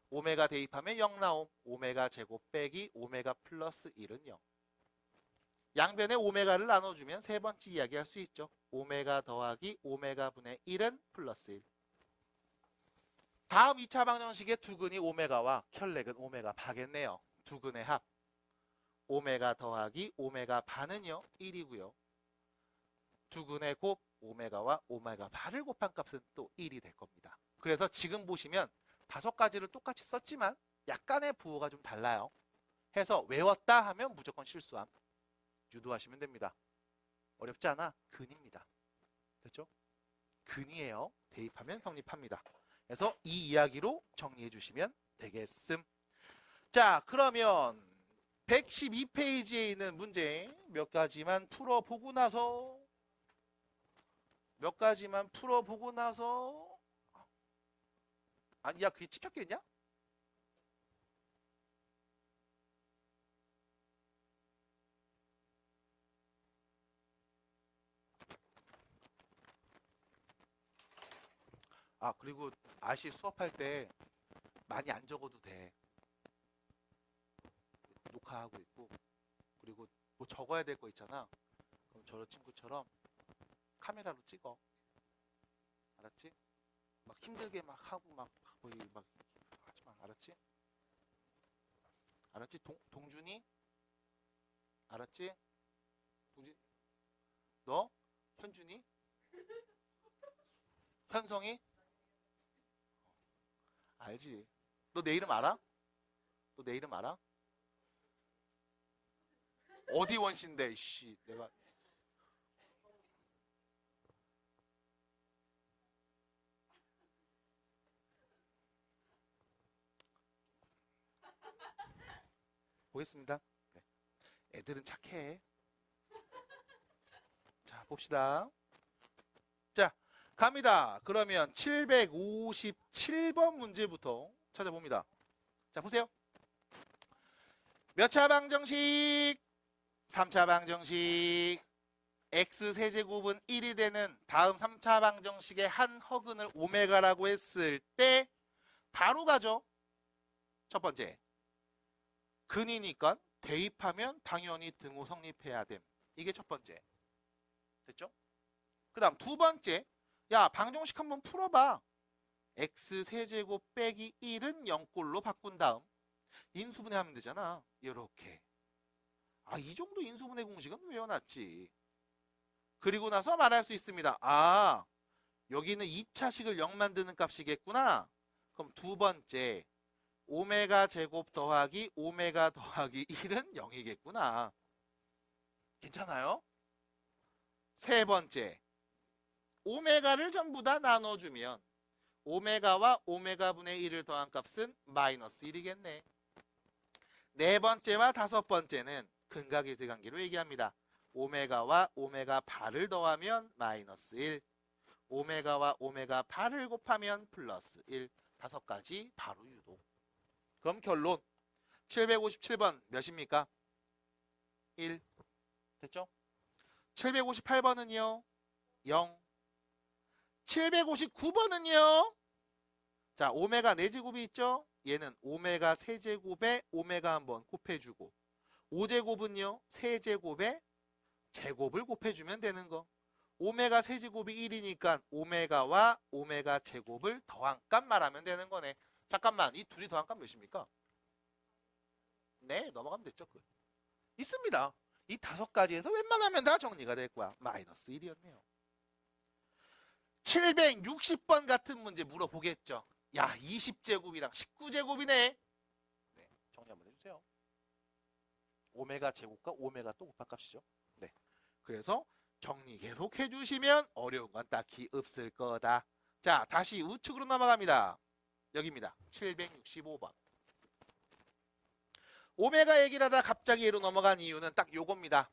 오메가 대입하면 0 나옴. 오메가 제곱 빼기 오메가 플러스 1은 0. 양변에 오메가를 나눠주면 세 번째 이야기 할 수 있죠. 오메가 더하기 오메가 분의 1은 플러스 1. 다음 2차 방정식의 두근이 오메가와 켤레근 오메가 바겠네요. 두근의 합. 오메가 더하기 오메가 반은요 1이고요. 두근의 곱 오메가와 오메가 반을 곱한 값은 또 1이 될 겁니다. 그래서 지금 보시면 5가지를 똑같이 썼지만 약간의 부호가 좀 달라요. 해서 외웠다 하면 무조건 실수함. 유도하시면 됩니다. 어렵지 않아? 근입니다. 됐죠? 근이에요. 대입하면 성립합니다. 그래서 이 이야기로 정리해 주시면 되겠음. 자, 그러면 112페이지에 있는 문제 몇 가지만 풀어보고 나서 아니, 야, 그게 찍혔겠냐? 아, 그리고 아시 수업할 때 많이 안 적어도 돼. 녹화하고 있고. 그리고 뭐 적어야 될 거 있잖아. 그럼 저 친구처럼 카메라로 찍어. 알았지? 막 힘들게 막 하고 막 거의 막 하지 마. 알았지? 알았지? 동준이? 알았지? 동준 너? 현준이? 현성이? 알지? 너 내 이름 알아? 너 내 이름 알아? 어디 원씨인데 씨 내가 보겠습니다. 네. 애들은 착해. 자, 봅시다. 자, 갑니다. 그러면 757번 문제부터 찾아봅니다. 자, 보세요. 몇 차 방정식? 3차 방정식. x세제곱은 1이 되는 다음 3차 방정식의 한 허근을 오메가라고 했을 때 바로 가죠. 첫 번째. 근이니까 대입하면 당연히 등호 성립해야 됨. 이게 첫 번째. 됐죠? 그 다음 두 번째. 야, 방정식 한번 풀어봐. x세제곱 빼기 1은 0꼴로 바꾼 다음 인수분해 하면 되잖아. 이렇게. 아, 이 정도 인수분해 공식은 외워놨지. 그리고 나서 말할 수 있습니다. 아, 여기는 2차식을 0 만드는 값이겠구나. 그럼 두 번째. 오메가 제곱 더하기 오메가 더하기 1은 0이겠구나. 괜찮아요? 세 번째. 오메가를 전부 다 나눠주면 오메가와 오메가 분의 1을 더한 값은 마이너스 1이겠네. 네 번째와 다섯 번째는 근각이세 관계로 얘기합니다. 오메가와 오메가 발을 더하면 마이너스 1. 오메가와 오메가 발을 곱하면 플러스 1. 다섯 가지 바로 유도. 그럼 결론 757번 몇입니까? 1. 됐죠? 758번은요? 0. 759번은요? 자, 오메가 4제곱이 있죠? 얘는 오메가 세제곱에 오메가 한번 곱해주고 5제곱은요? 세제곱에 제곱을 곱해주면 되는 거. 오메가 세제곱이 1이니까 오메가와 오메가 제곱을 더한 값 말하면 되는 거네. 잠깐만, 이 둘이 더한 값 몇입니까? 네, 넘어가면 됐죠. 있습니다. 이 다섯 가지에서 웬만하면 다 정리가 될 거야. 마이너스 1이었네요. 760번 같은 문제 물어보겠죠. 야, 20제곱이랑 19제곱이네. 네, 정리 한번 해주세요. 오메가 제곱과 오메가 또 곱합값이죠. 네, 그래서 정리 계속 해주시면 어려운 건 딱히 없을 거다. 자, 다시 우측으로 넘어갑니다. 여기입니다. 765번. 오메가 얘기를 하다 갑자기 얘로 넘어간 이유는 딱 요겁니다.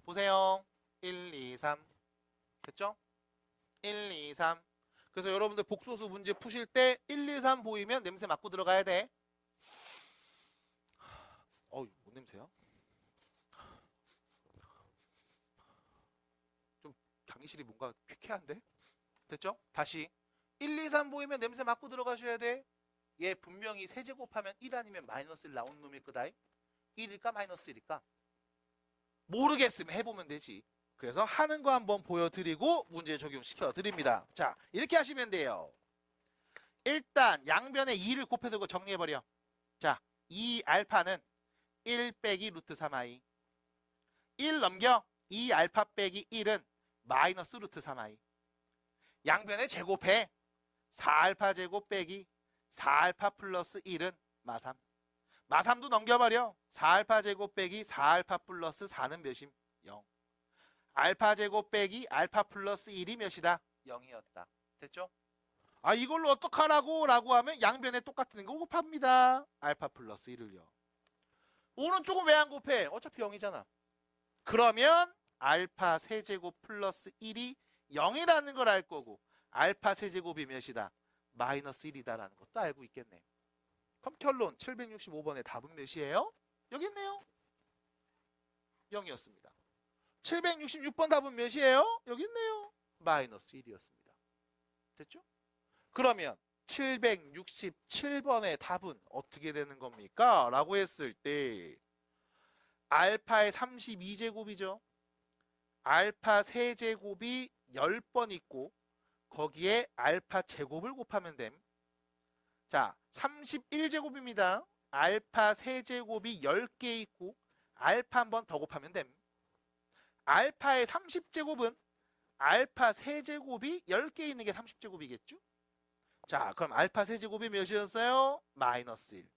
보세요. 1, 2, 3. 됐죠? 1, 2, 3. 그래서 여러분들 복소수 문제 푸실 때 1, 2, 3 보이면 냄새 맡고 들어가야 돼. 뭔 냄새야? 좀 강의실이 뭔가 쾌쾌한데? 됐죠? 다시 1, 2, 3 보이면 냄새 맡고 들어가셔야 돼. 얘 분명히 세제곱하면 1 아니면 마이너스 1 나온 놈일 거다. 1일까 마이너스 1일까? 모르겠으면 해보면 되지. 그래서 하는 거 한번 보여드리고 문제 적용시켜 드립니다. 자, 이렇게 하시면 돼요. 일단 양변에 2를 곱해두고 정리해버려. 자, 2 알파는 1 빼기 루트 3i. 1 넘겨. 2 알파 빼기 1은 마이너스 루트 3i. 양변에 제곱해. 4알파 제곱 빼기 4알파 플러스 1은 마3. 마3도 넘겨버려. 4알파 제곱 빼기 4알파 플러스 4는 몇임? 0. 알파 제곱 빼기 알파 플러스 1이 몇이다? 0이었다. 됐죠? 아, 이걸로 어떡하라고? 라고 하면 양변에 똑같은 거 곱합니다. 알파 플러스 1을요. 오른쪽은 왜 안 곱해? 어차피 0이잖아. 그러면 알파 세제곱 플러스 1이 0이라는 걸 알 거고 알파 세제곱이 몇이다? 마이너스 1이다라는 것도 알고 있겠네. 그럼 결론 765번의 답은 몇이에요? 여기 있네요. 0이었습니다. 766번 답은 몇이에요? 여기 있네요. 마이너스 1이었습니다. 됐죠? 그러면 767번의 답은 어떻게 되는 겁니까? 라고 했을 때 알파의 32제곱이죠. 알파 세제곱이 10번 있고 거기에 알파 제곱을 곱하면 됨. 자, 31제곱입니다. 알파 세제곱이 10개 있고 알파 한 번 더 곱하면 됨. 알파의 30제곱은 알파 세제곱이 10개 있는 게 30제곱이겠죠? 자, 그럼 알파 세제곱이 몇이었어요? 마이너스 1.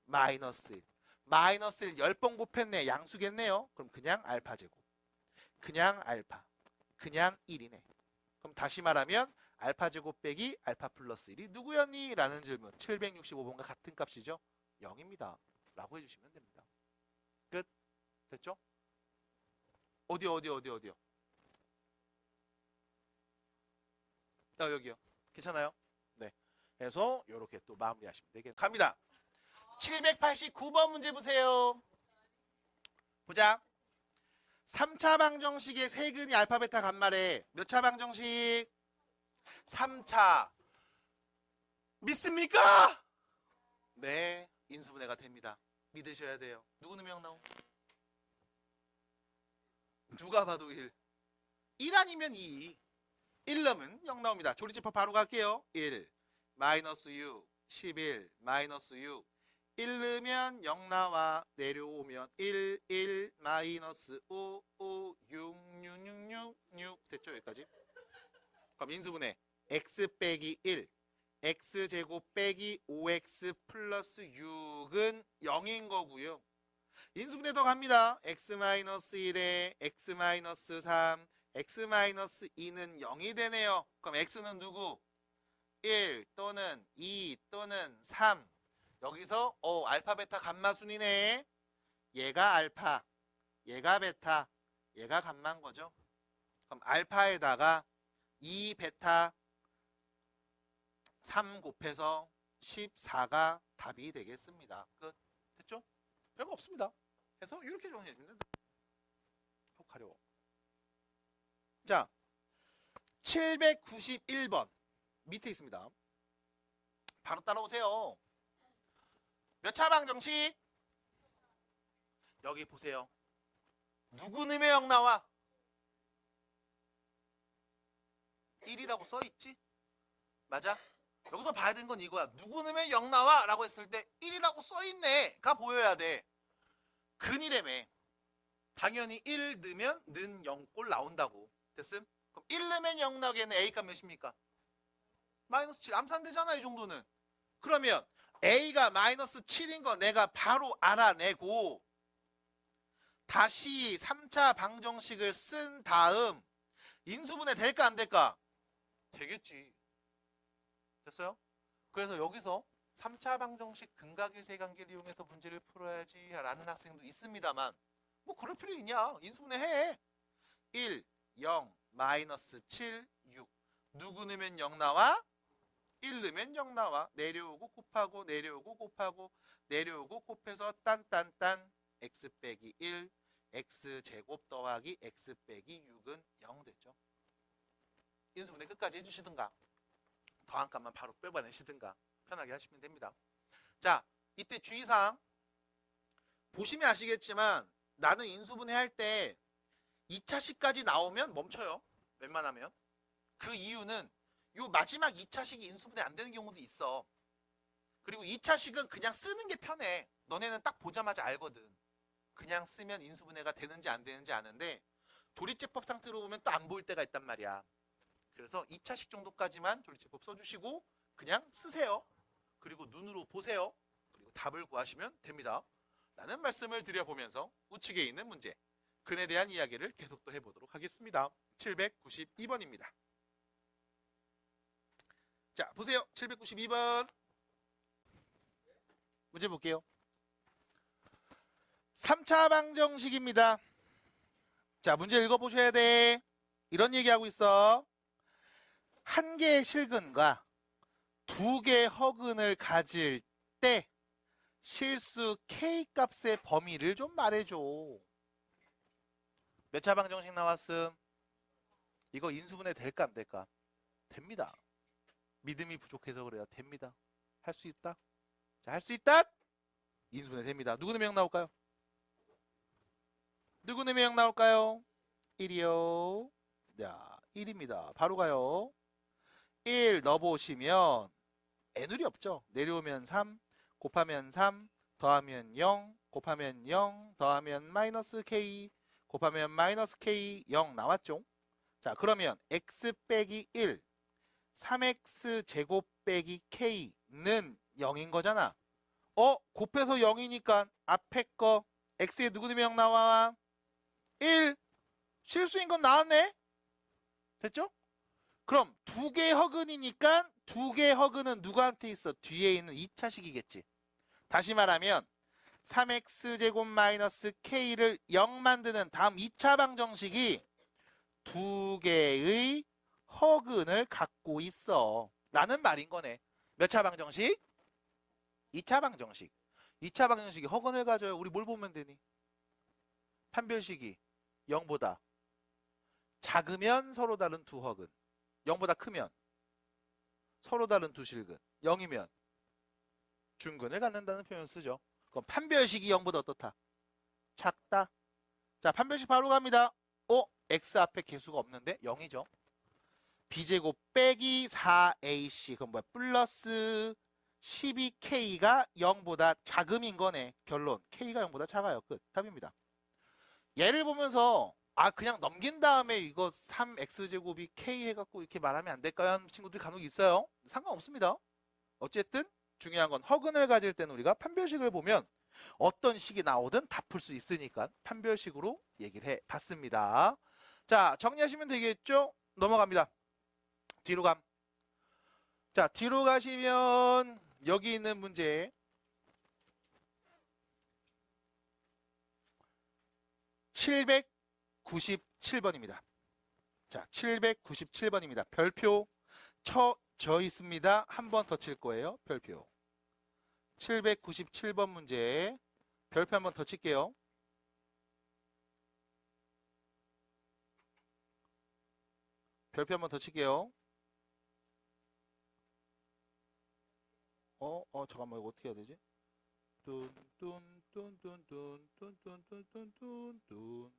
마이너스 1. 마이너스 1 10번 곱했네. 양수겠네요. 그럼 그냥 알파 제곱. 그냥 알파. 그냥 1이네. 그럼 다시 말하면 알파 제곱 빼기 알파 플러스 1이 누구였니? 라는 질문. 765번과 같은 값이죠? 0입니다. 라고 해주시면 됩니다. 끝. 됐죠? 어디요? 여기요. 괜찮아요? 네. 그래서 이렇게 또 마무리하시면 되겠습니다. 갑니다. 789번 문제 보세요. 보자. 3차 방정식의 세근이 알파 베타 간말에 몇 차 방정식? 3차. 믿습니까? 네. 인수분해가 됩니다. 믿으셔야 돼요. 누구 넣으면 나오? 누가 봐도 1. 1 아니면 2. 1 넣으면 0 나옵니다. 조리집합 바로 갈게요. 1, 마이너스 6, 11, 마이너스 6. 1 넣으면 0 나와. 내려오면 1, 1, 마이너스 5, 5, 6, 6, 6, 6, 6. 됐죠? 여기까지. 그럼 인수분해. x 빼기 1, x제곱 빼기 5x 플러스 6은 0인 거고요. 인수분해 더 갑니다. x-1에 x-3, x-2는 0이 되네요. 그럼 x는 누구? 1 또는 2 또는 3. 여기서 알파 베타 감마순이네. 얘가 알파, 얘가 베타, 얘가 감마인 거죠. 그럼 알파에다가 2 베타 3 곱해서 14가 답이 되겠습니다. 끝. 됐죠? 별거 없습니다. 그래서 이렇게 정리해주면 된다. 가려워. 자, 791번 밑에 있습니다. 바로 따라오세요. 몇 차 방정식? 여기 보세요. 누구 넣으면 0 나와? 1이라고 써있지? 맞아? 여기서 봐야 되는 건 이거야. 누구 넣으면 0 나와? 라고 했을 때 1이라고 써있네 가 보여야 돼. 근이래며. 당연히 1 넣으면 는 0꼴 나온다고. 됐음? 그럼 1 넣으면 0 나오겠네. A값 몇입니까? 마이너스 7. 암산되잖아 이 정도는. 그러면 A가 마이너스 7인 거 내가 바로 알아내고 다시 3차 방정식을 쓴 다음 인수분해 될까 안 될까? 되겠지. 됐어요? 그래서 여기서 3차 방정식 근각일세관계를 이용해서 문제를 풀어야지 라는 학생도 있습니다만 뭐 그럴 필요 있냐? 인수분해 해. 1, 0, 마이너스 7, 6. 누구 넣으면 0 나와? 1 넣으면 0 나와. 내려오고 곱하고 내려오고 곱하고 내려오고 곱해서 딴딴딴 x 빼기 1, x제곱 더하기 x 빼기 6은 0 됐죠. 인수분해 끝까지 해주시든가 더한 값만 바로 빼봐내시든가 편하게 하시면 됩니다. 자, 이때 주의사항 보시면 아시겠지만 나는 인수분해 할 때 2차식까지 나오면 멈춰요. 웬만하면. 그 이유는 요 마지막 2차식이 인수분해 안 되는 경우도 있어. 그리고 2차식은 그냥 쓰는 게 편해. 너네는 딱 보자마자 알거든. 그냥 쓰면 인수분해가 되는지 안 되는지 아는데 조리제법 상태로 보면 또 안 보일 때가 있단 말이야. 그래서 2차식 정도까지만 조리제법 써주시고 그냥 쓰세요. 그리고 눈으로 보세요. 그리고 답을 구하시면 됩니다. 라는 말씀을 드려보면서 우측에 있는 문제 근에 대한 이야기를 계속 또 해보도록 하겠습니다. 792번입니다. 자, 보세요. 792번 문제 볼게요. 3차 방정식입니다. 자, 문제 읽어보셔야 돼. 이런 얘기하고 있어. 한 개의 실근과 두 개의 허근을 가질 때 실수 K값의 범위를 좀 말해줘. 몇 차 방정식 나왔음? 이거 인수분해 될까 안 될까? 됩니다. 믿음이 부족해서 그래요. 됩니다. 할 수 있다. 자, 할 수 있다. 인수분해 됩니다. 누구 넣으면 0 나올까요? 누구 넣으면 0 나올까요? 1이요. 자, 1입니다. 바로 가요. 1 넣어보시면 N울이 없죠. 내려오면 3 곱하면 3 더하면 0 곱하면 0 더하면 마이너스 K 곱하면 마이너스 K 0 나왔죠. 자, 그러면 x 빼기 1 3x 제곱 빼기 K는 0인 거잖아. 곱해서 0이니까 앞에 거 x에 누구 넣으면 0 나와? 1 실수인 건 나왔네. 됐죠? 그럼 두 개 허근이니까 두 개 허근은 누구한테 있어? 뒤에 있는 2차식이겠지. 다시 말하면 3x 제곱 마이너스 k를 0 만드는 다음 2차 방정식이 두 개의 허근을 갖고 있어 라는 말인 거네. 몇 차 방정식? 2차 방정식. 2차 방정식이 허근을 가져요. 우리 뭘 보면 되니? 판별식이 0보다 작으면 서로 다른 두 허근, 0보다 크면 서로 다른 두 실근, 0이면 중근을 갖는다는 표현을 쓰죠. 그럼 판별식이 0보다 어떻다? 작다. 자, 판별식 바로 갑니다. x 앞에 개수가 없는데 0이죠. b제곱 빼기 4ac 그럼 뭐야? 플러스 12k가 0보다 작음인 거네. 결론 k가 0보다 작아요. 끝. 답입니다. 예를 보면서 그냥 넘긴 다음에 이거 3x제곱이 k 해갖고 이렇게 말하면 안 될까요? 하는 친구들이 간혹 있어요. 상관없습니다. 어쨌든 중요한 건 허근을 가질 때는 우리가 판별식을 보면 어떤 식이 나오든 다 풀 수 있으니까 판별식으로 얘기를 해봤습니다. 자, 정리하시면 되겠죠? 넘어갑니다. 뒤로 감. 자, 뒤로 가시면 여기 있는 문제 797번입니다. 자, 797번입니다. 별표 쳐져 있습니다. 한 번 더 칠 거예요. 별표. 797번 문제 별표 한 번 더 칠게요. 별표 한 번 더 칠게요. 잠깐만 이거 어떻게 해야 되지? 뚠뚠뚠뚠뚠뚠뚠뚠뚠뚠.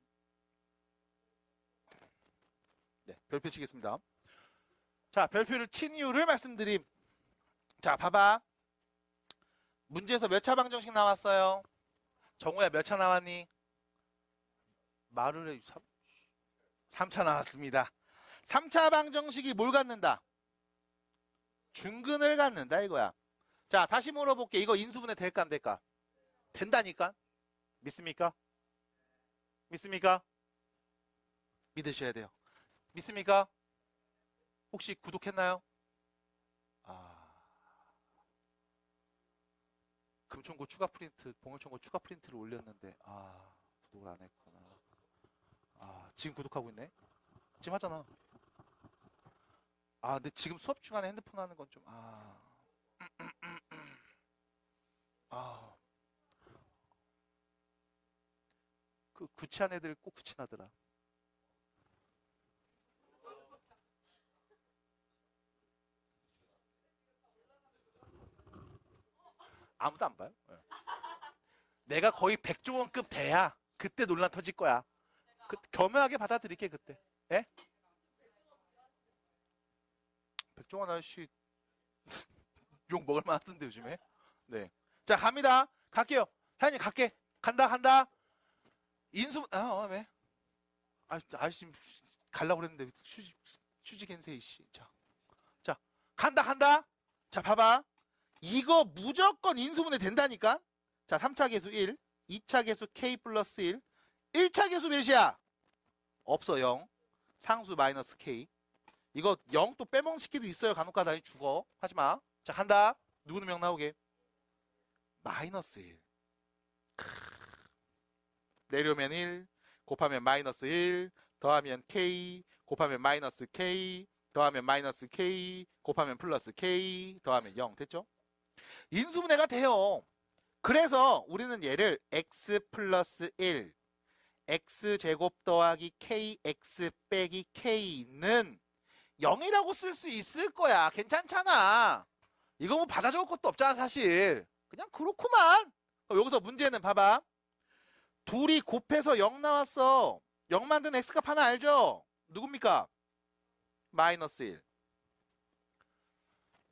네, 별표 치겠습니다. 자, 별표를 친 이유를 말씀드림. 자, 봐봐. 문제에서 몇 차 방정식 나왔어요? 정우야 몇 차 나왔니? 말을 해. 3차 나왔습니다. 3차 방정식이 뭘 갖는다? 중근을 갖는다 이거야. 자, 다시 물어볼게. 이거 인수분해 될까 안 될까? 된다니까? 믿습니까? 믿습니까? 믿으셔야 돼요. 믿습니까? 혹시 구독했나요? 금총고 추가 프린트, 봉을총고 추가 프린트를 올렸는데 구독을 안 했구나. 지금 구독하고 있네? 지금 하잖아. 근데 지금 수업 중간에 핸드폰 하는 건 좀 그 구치한 애들 꼭 구친하더라. 아무도 안 봐요. 네. 내가 거의 백종원급 돼야 그때 논란 터질 거야. 겸허하게 받아들일게 그때. 예? 백종원 아저씨 욕 먹을 만하던데 요즘에. 네. 자, 갑니다. 갈게요. 사장님 갈게. 간다. 인수 왜? 아저씨 갈라고 그랬는데 휴지 겐세이 씨. 자, 간다. 자, 봐봐. 이거 무조건 인수분해 된다니까. 자, 3차 계수 1, 2차 계수 k 플러스 1, 1차 계수 몇이야? 없어 0. 상수 마이너스 k. 이거 0 또 빼먹는 새끼도 있어요. 간혹가다 죽어. 하지마. 자, 간다. 누구는 명 나오게. 마이너스 1. 내려오면 1, 곱하면 마이너스 1, 더하면 k, 곱하면 마이너스 k, 더하면 마이너스 k, 곱하면 플러스 k, 더하면 0. 됐죠? 인수분해가 돼요. 그래서 우리는 얘를 x 플러스 1, x제곱 더하기 kx 빼기 k는 0이라고 쓸 수 있을 거야. 괜찮잖아. 이거 뭐 받아 적을 것도 없잖아 사실. 그냥 그렇구만. 여기서 문제는 봐봐. 둘이 곱해서 0 나왔어. 0 만든 x값 하나 알죠? 누굽니까? 마이너스 1.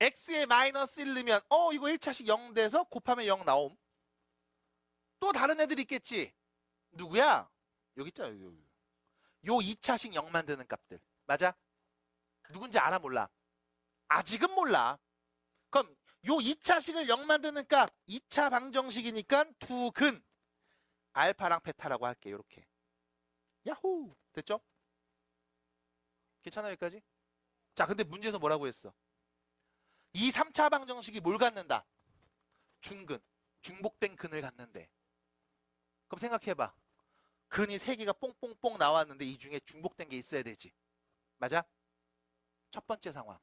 x에 마이너스 1 넣으면 이거 1차식 0 돼서 곱하면 0 나옴. 또 다른 애들 있겠지. 누구야? 여기 있잖아. 여기. 요 2차식 0 만드는 값들. 맞아? 누군지 알아 몰라? 아직은 몰라. 그럼 요 2차식을 0 만드는 값 2차 방정식이니까 두근 알파랑 베타라고 할게. 요렇게. 야호. 됐죠? 괜찮아 여기까지? 자, 근데 문제에서 뭐라고 했어? 이 3차 방정식이 뭘 갖는다? 중근. 중복된 근을 갖는데. 그럼 생각해봐. 근이 3개가 뽕뽕뽕 나왔는데 이 중에 중복된 게 있어야 되지. 맞아? 첫 번째 상황.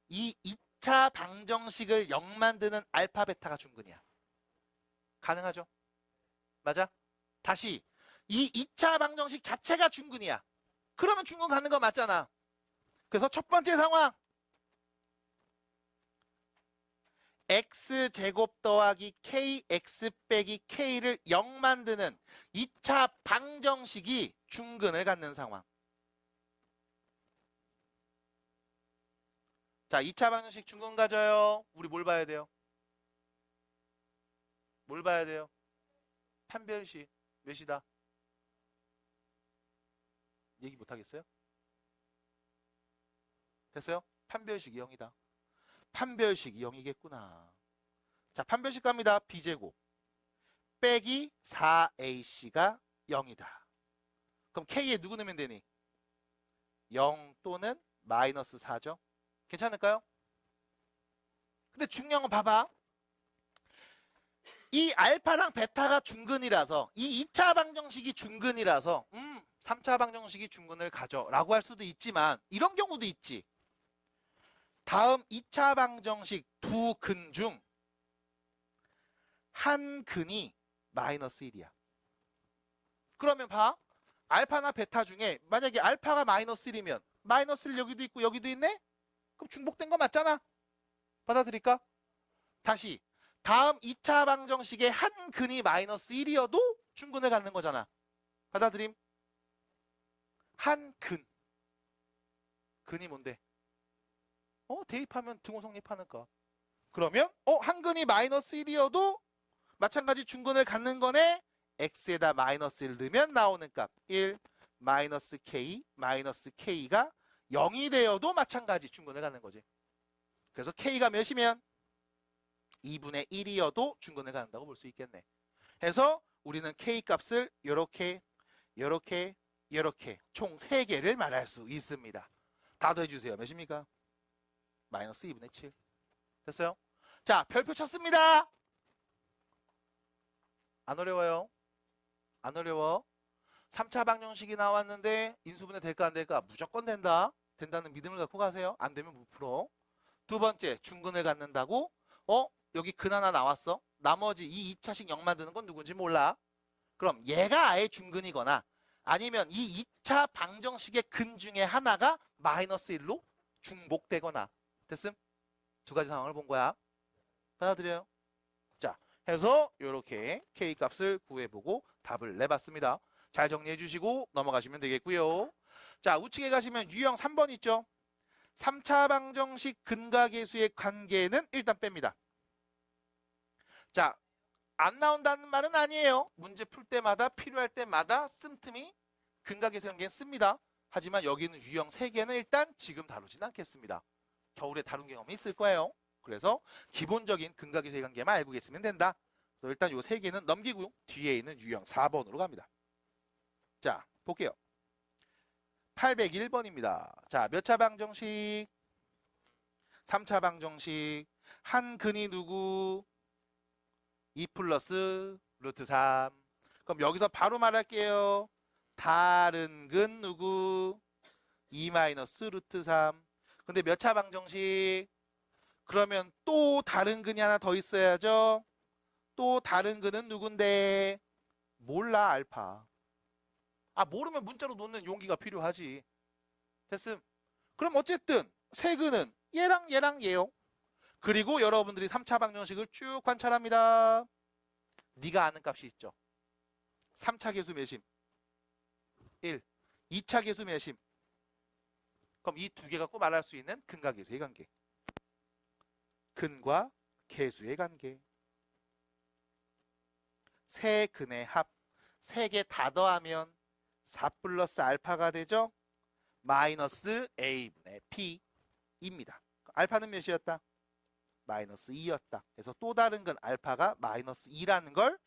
이 2차 방정식을 0 만드는 알파 베타가 중근이야. 가능하죠? 맞아? 다시 이 2차 방정식 자체가 중근이야. 그러면 중근 갖는 거 맞잖아. 그래서 첫 번째 상황. x제곱 더하기 kx 빼기 k를 0 만드는 2차 방정식이 중근을 갖는 상황. 자, 2차 방정식 중근 가져요. 우리 뭘 봐야 돼요? 뭘 봐야 돼요? 판별식 몇이다? 얘기 못하겠어요? 됐어요? 판별식이 0이다. 판별식이 0이겠구나. 자, 판별식 갑니다. b제곱 빼기 4ac가 0이다. 그럼 k에 누구 넣으면 되니? 0 또는 마이너스 4죠. 괜찮을까요? 근데 중요한 건 봐봐. 이 알파랑 베타가 중근이라서 이 2차 방정식이 중근이라서 3차 방정식이 중근을 가져 라고 할 수도 있지만 이런 경우도 있지. 다음 2차 방정식 두 근 중 한 근이 마이너스 1이야. 그러면 봐. 알파나 베타 중에 만약에 알파가 마이너스 1이면 마이너스 1 여기도 있고 여기도 있네? 그럼 중복된 거 맞잖아. 받아들일까? 다시 다음 2차 방정식의 한 근이 마이너스 1이어도 중근을 갖는 거잖아. 받아들임? 한 근. 근이 뭔데? 대입하면 등호 성립하는 거. 그러면 한 근이 마이너스 1이어도 마찬가지 중근을 갖는 거네. x에다 마이너스 1 넣으면 나오는 값 1 마이너스 k가 0이 되어도 마찬가지 중근을 갖는 거지. 그래서 k가 몇이면 2분의 1이어도 중근을 갖는다고 볼 수 있겠네. 해서 우리는 k 값을 요렇게 총 3개를 말할 수 있습니다. 다 더해주세요. 몇입니까? 마이너스 2분의 7. 됐어요? 자, 별표 쳤습니다. 안 어려워요? 안 어려워? 3차 방정식이 나왔는데 인수분해 될까 안 될까? 무조건 된다. 된다는 믿음을 갖고 가세요. 안 되면 무프로. 두 번째, 중근을 갖는다고? 여기 근 하나 나왔어. 나머지 이 2차식 0 만드는 건 누군지 몰라. 그럼 얘가 아예 중근이거나 아니면 이 2차 방정식의 근 중에 하나가 마이너스 1로 중복되거나. 됐음? 두 가지 상황을 본 거야. 받아들여요? 자, 해서 이렇게 k 값을 구해보고 답을 내봤습니다. 잘 정리해 주시고 넘어가시면 되겠고요. 자, 우측에 가시면 유형 3번 있죠? 3차 방정식 근과 계수의 관계는 일단 뺍니다. 자, 안 나온다는 말은 아니에요. 문제 풀 때마다 필요할 때마다 씀틈이 근과 계수 관계는 씁니다. 하지만 여기는 유형 3개는 일단 지금 다루진 않겠습니다. 겨울에 다룬 경험이 있을 거예요. 그래서 기본적인 근과 계수의 관계만 알고 계시면 된다. 그래서 일단 요 3개는 넘기고 뒤에 있는 유형 4번으로 갑니다. 자, 볼게요. 801번입니다. 자, 몇 차 방정식? 3차 방정식. 한 근이 누구? 2 플러스 루트 3. 그럼 여기서 바로 말할게요. 다른 근 누구? 2 마이너스 루트 3. 근데 몇 차 방정식? 그러면 또 다른 근이 하나 더 있어야죠. 또 다른 근은 누군데? 몰라, 알파. 모르면 문자로 놓는 용기가 필요하지. 됐음? 그럼 어쨌든 세 근은 얘랑 얘요. 그리고 여러분들이 3차 방정식을 쭉 관찰합니다. 네가 아는 값이 있죠. 3차 계수 몇임? 1. 2차 계수 몇임? 그럼 이 두 개 갖고 말할 수 있는 근과 계수의 관계. 근과 계수의 관계. 세 근의 합. 세 개 다 더하면 4 플러스 알파가 되죠? 마이너스 A분의 P입니다. 알파는 몇이었다? 마이너스 2였다. 그래서 또 다른 근 알파가 마이너스 2라는 걸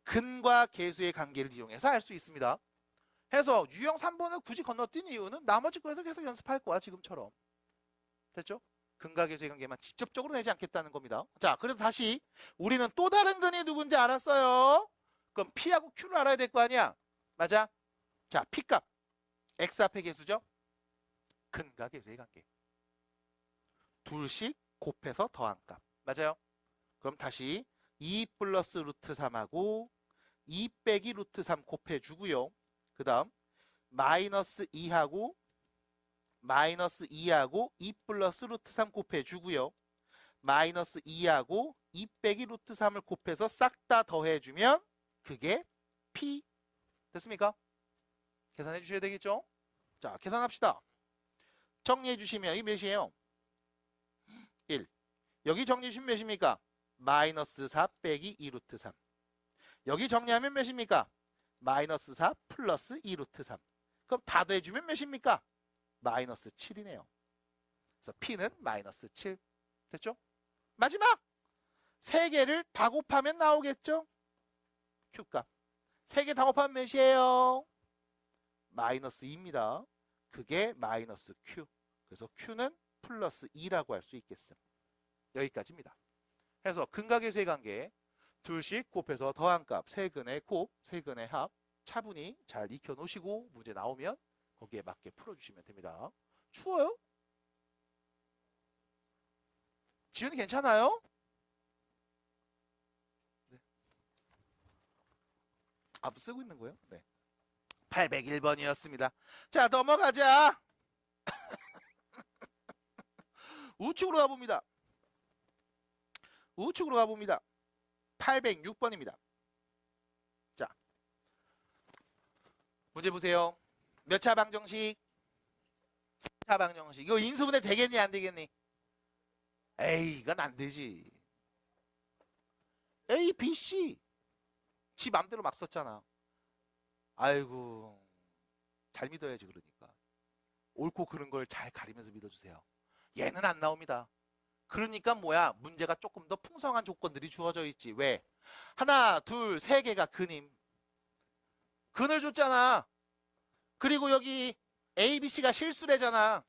근과 계수의 관계를 이용해서 알 수 있습니다. 해서 유형 3번을 굳이 건너뛴 이유는 나머지 거에서 계속 연습할 거야, 지금처럼. 됐죠? 근과 계수의 관계만 직접적으로 내지 않겠다는 겁니다. 자, 그래서 다시 우리는 또 다른 근이 누군지 알았어요. 그럼 P하고 Q를 알아야 될 거 아니야? 맞아? 자, P값. X 앞에 계수죠? 근과 계수의 관계. 둘씩 곱해서 더한 값. 맞아요? 그럼 다시 2 플러스 루트 3하고 2 빼기 루트 3 곱해주고요. 그 다음 마이너스 2하고 2 플러스 루트 3 곱해주고요. 마이너스 2하고 2 빼기 루트 3을 곱해서 싹 다 더해주면 그게 P. 됐습니까? 계산해 주셔야 되겠죠? 자, 계산합시다. 정리해 주시면 이 몇이에요? 1. 여기 정리해 주시면 몇입니까? 마이너스 4 빼기 2 루트 3. 여기 정리하면 몇입니까? 마이너스 4 플러스 2 루트 3. 그럼 다 더해주면 몇입니까? 마이너스 7이네요. 그래서 P는 마이너스 7. 됐죠? 마지막! 3개를 다 곱하면 나오겠죠? Q값. 3개 다 곱하면 몇이에요? 마이너스 2입니다. 그게 마이너스 Q. 그래서 Q는 플러스 2라고 할 수 있겠음. 여기까지입니다. 그래서 근과 계수의 관계 둘씩 곱해서 더한 값, 세 근의 곱, 세 근의 합 차분히 잘 익혀 놓으시고 문제 나오면 거기에 맞게 풀어주시면 됩니다. 추워요? 지훈이 괜찮아요? 네. 아, 쓰고 있는 거예요? 네. 801번이었습니다. 자, 넘어가자. 우측으로 가봅니다. 우측으로 가봅니다. 806번입니다. 자, 문제 보세요. 몇 차 방정식? 3차 방정식. 이거 인수분해 되겠니 안 되겠니? 에이, 이건 안 되지. A, B, C. 지 맘대로 막 썼잖아. 아이고, 잘 믿어야지. 그러니까 옳고 그른 걸 잘 가리면서 믿어주세요. 얘는 안 나옵니다. 그러니까 뭐야, 문제가 조금 더 풍성한 조건들이 주어져 있지. 왜? 하나, 둘, 세 개가 근임. 근을 줬잖아. 그리고 여기 A, B, C가 실수래잖아.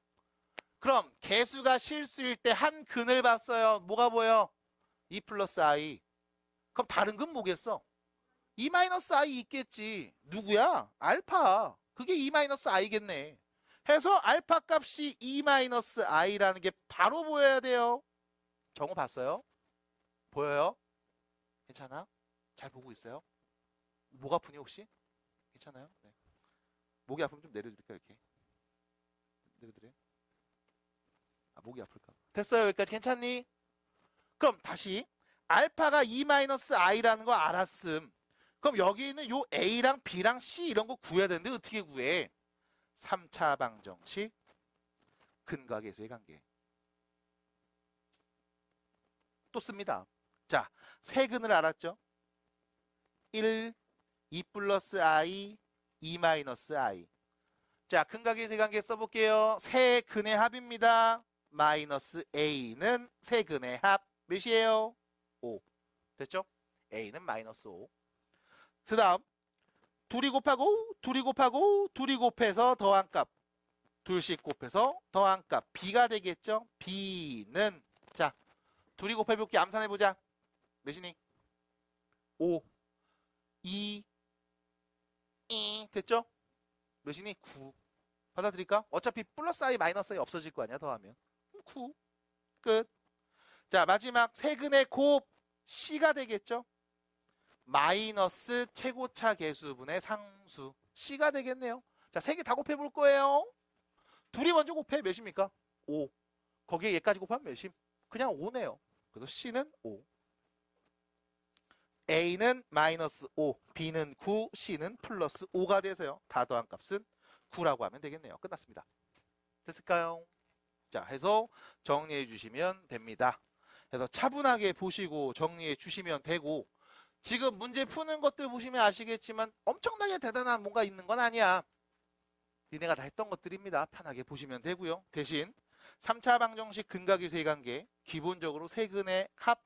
그럼 개수가 실수일 때 한 근을 봤어요. 뭐가 보여? 2 플러스 I. 그럼 다른 근 뭐겠어? 2 마이너스 I 있겠지. 누구야? 알파. 그게 2 마이너스 I겠네. 해서 알파 값이 2 마이너스 I라는 게 바로 보여야 돼요. 정우 봤어요? 보여요? 괜찮아? 잘 보고 있어요? 목 아프니 혹시? 괜찮아요? 네. 목이 아프면 좀 내려드릴까요? 이렇게 내려드려요? 아, 목이 아플까? 됐어요? 여기까지 괜찮니? 그럼 다시 알파가 2 마이너스 I라는 거 알았음. 그럼 여기 있는 요 A랑 B랑 C 이런 거 구해야 되는데 어떻게 구해? 3차 방정식 근과 계수의 관계 또 씁니다. 자, 세 근을 알았죠? 1, 2 플러스 I, 2 마이너스 I. 자, 근과 계수의 관계 써볼게요. 세 근의 합입니다. 마이너스 A는 세 근의 합 몇이에요? 5. 됐죠? A는 마이너스 5. 그 다음 둘이 곱하고 둘이 곱하고 둘이 곱해서 더한 값 둘씩 곱해서 더한 값 B가 되겠죠? B는 자 둘이 곱해볼게. 암산해보자. 몇이니? 5 2 됐죠? 몇이니? 9. 받아들일까? 어차피 플러스 I 마이너스 I 없어질 거 아니야 더하면. 9. 끝. 자, 마지막 세근의 곱 C가 되겠죠? 마이너스 최고차 계수분의 상수 C가 되겠네요. 자, 세 개 다 곱해볼 거예요. 둘이 먼저 곱해. 몇입니까? 5. 거기에 얘까지 곱하면 몇임? 그냥 5네요. 그래서 C는 5. A는 마이너스 5, B는 9, C는 플러스 5가 돼서요. 다 더한 값은 9라고 하면 되겠네요. 끝났습니다. 됐을까요? 자, 해서 정리해 주시면 됩니다. 그래서 차분하게 보시고 정리해 주시면 되고, 지금 문제 푸는 것들 보시면 아시겠지만 엄청나게 대단한 뭔가 있는 건 아니야. 니네가 다 했던 것들입니다. 편하게 보시면 되고요. 대신 3차 방정식 근각의 세관계, 기본적으로 세근의 합,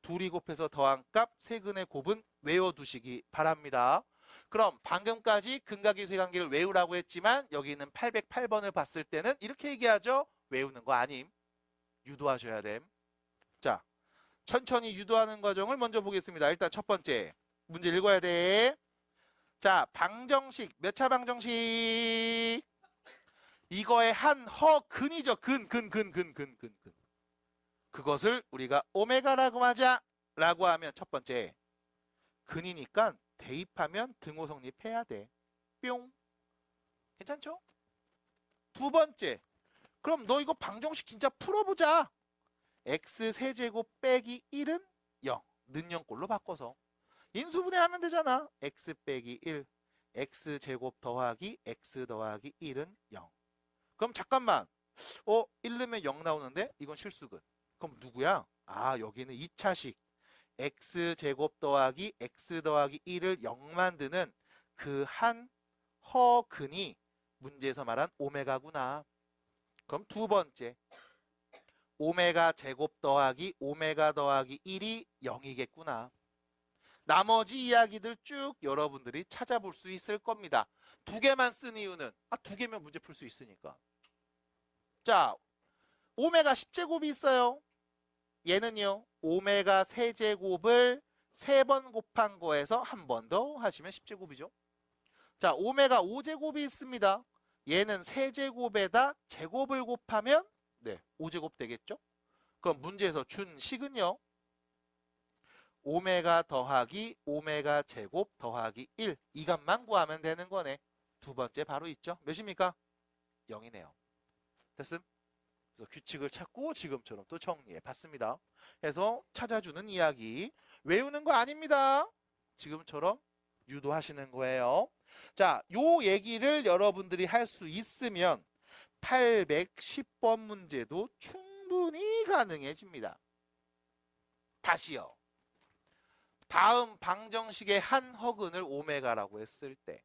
둘이 곱해서 더한 값, 세근의 곱은 외워두시기 바랍니다. 그럼 방금까지 근각의 세관계를 외우라고 했지만 여기 있는 808번을 봤을 때는 이렇게 얘기하죠. 외우는 거 아님. 유도하셔야 됨. 자, 천천히 유도하는 과정을 먼저 보겠습니다. 일단 첫 번째 문제 읽어야 돼. 자, 방정식, 몇 차 방정식? 이거의 한 허근이죠. 근. 그것을 우리가 오메가라고 하자. 라고 하면 첫 번째, 근이니까 대입하면 등호 성립해야 돼. 뿅. 괜찮죠? 두 번째, 그럼 너 이거 방정식 진짜 풀어보자. x 세제곱 빼기 1은 0. 는 0꼴로 바꿔서 인수분해하면 되잖아. x 빼기 1, x 제곱 더하기 x 더하기 1은 0. 그럼 잠깐만, 1 넣으면 0 나오는데 이건 실수근. 그럼 누구야? 아, 여기는 2차식 x 제곱 더하기 x 더하기 1을 0 만드는 그 한 허근이 문제에서 말한 오메가구나. 그럼 두 번째, 오메가 제곱 더하기 오메가 더하기 1이 0이겠구나. 나머지 이야기들 쭉 여러분들이 찾아볼 수 있을 겁니다. 두 개만 쓴 이유는 두 개면 문제 풀 수 있으니까. 자, 오메가 10제곱이 있어요. 얘는요, 오메가 세제곱을 3번 곱한 거에서 한 번 더 하시면 10제곱이죠. 자, 오메가 5제곱이 있습니다. 얘는 세제곱에다 제곱을 곱하면 5제곱 되겠죠? 그럼 문제에서 준 식은요, 오메가 더하기 오메가 제곱 더하기 1, 이 값만 구하면 되는 거네. 두 번째 바로 있죠. 몇입니까? 0이네요. 됐음? 그래서 규칙을 찾고 지금처럼 또 정리해 봤습니다. 그래서 찾아주는 이야기, 외우는 거 아닙니다. 지금처럼 유도하시는 거예요. 자, 요 얘기를 여러분들이 할 수 있으면 810번 문제도 충분히 가능해집니다. 다시요. 다음 방정식의 한 허근을 오메가라고 했을 때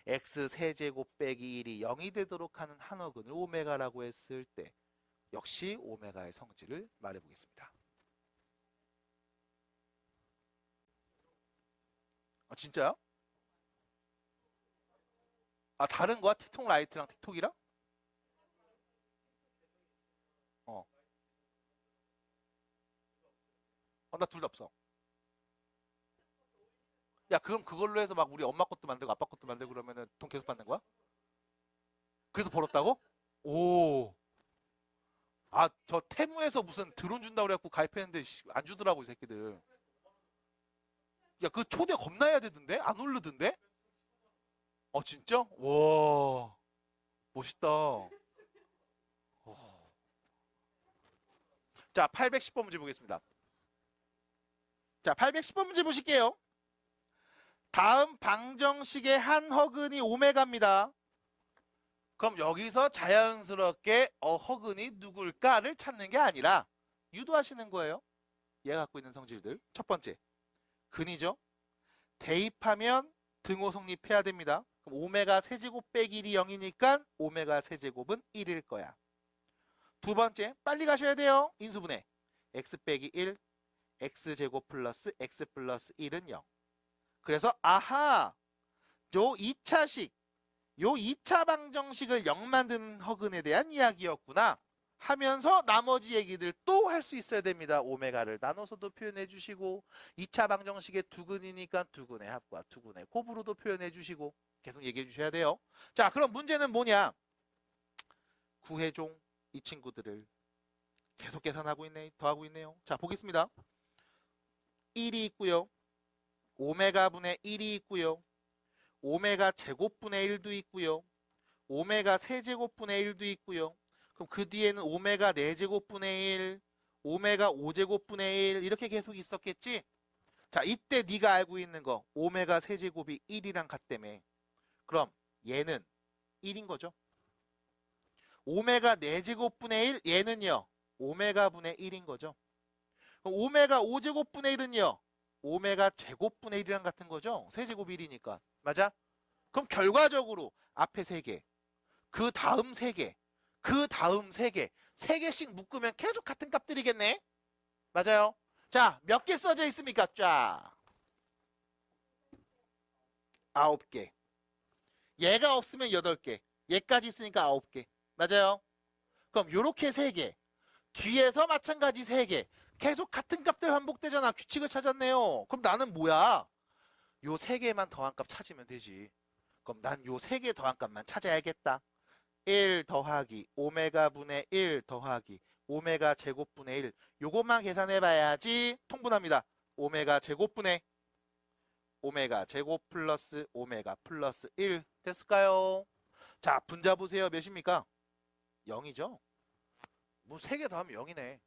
x 세제곱 빼기 1이 0이 되도록 하는 한 허근을 오메가라고 했을 때 역시 오메가의 성질을 말해보겠습니다. 진짜요? 다른 거야? 티톡 라이트랑 틱톡이랑? 나 둘 다 없어. 야, 그럼 그걸로 해서 막 우리 엄마 것도 만들고 아빠 것도 만들고 그러면은 돈 계속 받는 거야? 그래서 벌었다고? 오. 저 테무에서 무슨 드론 준다고 그래갖고 가입했는데 안 주더라고, 이 새끼들. 야, 그 초대 겁나 해야 되던데? 안 오르던데? 진짜? 와. 멋있다. 자, 810번 문제 보겠습니다. 자, 810번 문제 보실게요. 다음 방정식의 한 허근이 오메가입니다. 그럼 여기서 자연스럽게 허근이 누굴까를 찾는 게 아니라 유도하시는 거예요. 얘가 갖고 있는 성질들. 첫 번째, 근이죠. 대입하면 등호 성립해야 됩니다. 그럼 오메가 세제곱 빼기 1이 0이니까 오메가 세제곱은 1일 거야. 두 번째, 빨리 가셔야 돼요. 인수분해. x 빼기 1, x제곱 플러스 x 플러스 1은 0. 그래서 아하, 요 2차식, 요 2차 방정식을 0 만드는 허근에 대한 이야기였구나 하면서 나머지 얘기들 또 할 수 있어야 됩니다. 오메가를 나눠서도 표현해 주시고 2차 방정식의 두근이니까 두근의 합과 두근의 곱으로도 표현해 주시고 계속 얘기해 주셔야 돼요. 자, 그럼 문제는 뭐냐? 구해종 이 친구들을 계속 계산하고 있네, 더하고 있네요. 자, 보겠습니다. 1이 있고요. 오메가 분의 1이 있고요. 오메가 제곱분의 1도 있고요. 오메가 세제곱분의 1도 있고요. 그럼 그 뒤에는 오메가 4제곱분의 1, 오메가 5제곱분의 1 이렇게 계속 있었겠지? 자, 이때 네가 알고 있는 거 오메가 세제곱이 1이랑 같다며. 그럼 얘는 1인 거죠. 오메가 4제곱분의 1 얘는요. 오메가 분의 1인 거죠. 오메가 5제곱분의 1은요. 오메가 제곱분의 1이랑 같은 거죠. 세제곱 1이니까. 맞아? 그럼 결과적으로 앞에 3개, 그 다음 3개, 그 다음 3개, 3개씩 묶으면 계속 같은 값들이겠네? 맞아요? 자, 몇 개 써져 있습니까? 쫙. 9개. 얘가 없으면 8개. 얘까지 있으니까 9개. 맞아요? 그럼 요렇게 3개. 뒤에서 마찬가지 3개. 계속 같은 값들 반복되잖아. 규칙을 찾았네요. 그럼 나는 뭐야? 요 3개만 더한 값 찾으면 되지. 그럼 난 요 3개 더한 값만 찾아야겠다. 1 더하기 오메가 분의 1 더하기 오메가 제곱분의 1. 요것만 계산해 봐야지 통분합니다. 오메가 제곱분의 오메가 제곱 플러스 오메가 플러스 1 됐을까요? 자, 분자 보세요. 몇입니까? 0이죠? 뭐 3개 더하면 0이네.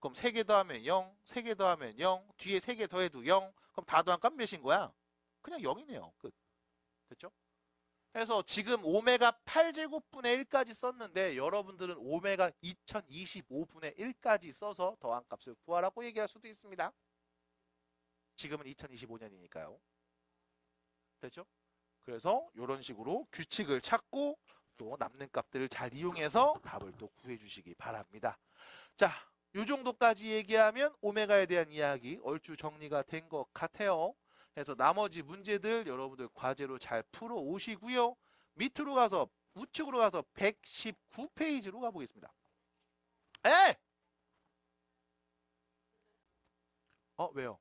그럼 3개 더하면 0, 3개 더하면 0, 뒤에 3개 더해도 0. 그럼 다 더한 값 몇인 거야? 그냥 0이네요. 끝. 됐죠? 그래서 지금 오메가 8제곱분의 1까지 썼는데 여러분들은 오메가 2025분의 1까지 써서 더한 값을 구하라고 얘기할 수도 있습니다. 지금은 2025년이니까요. 됐죠? 그래서 이런 식으로 규칙을 찾고 또 남는 값들을 잘 이용해서 답을 또 구해주시기 바랍니다. 자, 요 정도까지 얘기하면 오메가에 대한 이야기 얼추 정리가 된 것 같아요. 그래서 나머지 문제들 여러분들 과제로 잘 풀어 오시고요. 밑으로 가서 우측으로 가서 119페이지로 가보겠습니다. 에! 왜요?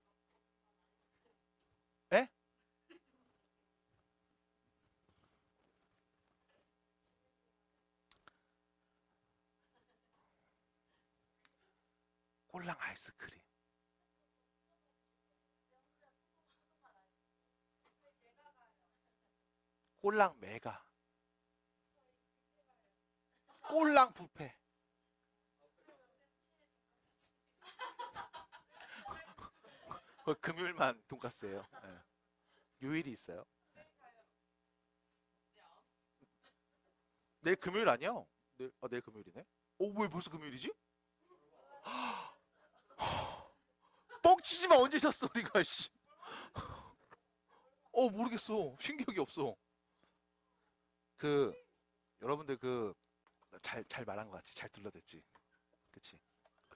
에? 꼴랑 아이스크림. 꼴랑 메가. 꼴랑 뷔페. 금요일만 돈가스예요. 네. 요일이 있어요. 내일 금요일 아니야? 내일 금요일이네. 왜 벌써 금요일이지? 뻥치지 마. 언제 샀어 우리가? 씨. 모르겠어. 신기억이 없어. 여러분들 잘 말한 것 같지? 잘 둘러댔지? 그치?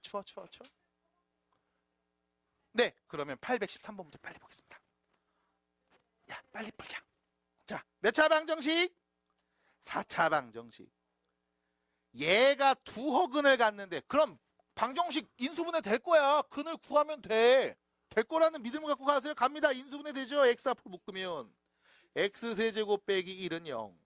추워. 네, 그러면 813번부터 빨리 보겠습니다. 야, 빨리 풀자. 자, 몇 차 방정식? 4차 방정식. 얘가 두 허근을 갖는데 그럼 방정식 인수분해 될 거야. 근을 구하면 돼. 될 거라는 믿음을 갖고 가세요. 갑니다. 인수분해 되죠? x 앞으로 묶으면 x세제곱 빼기 1은 0.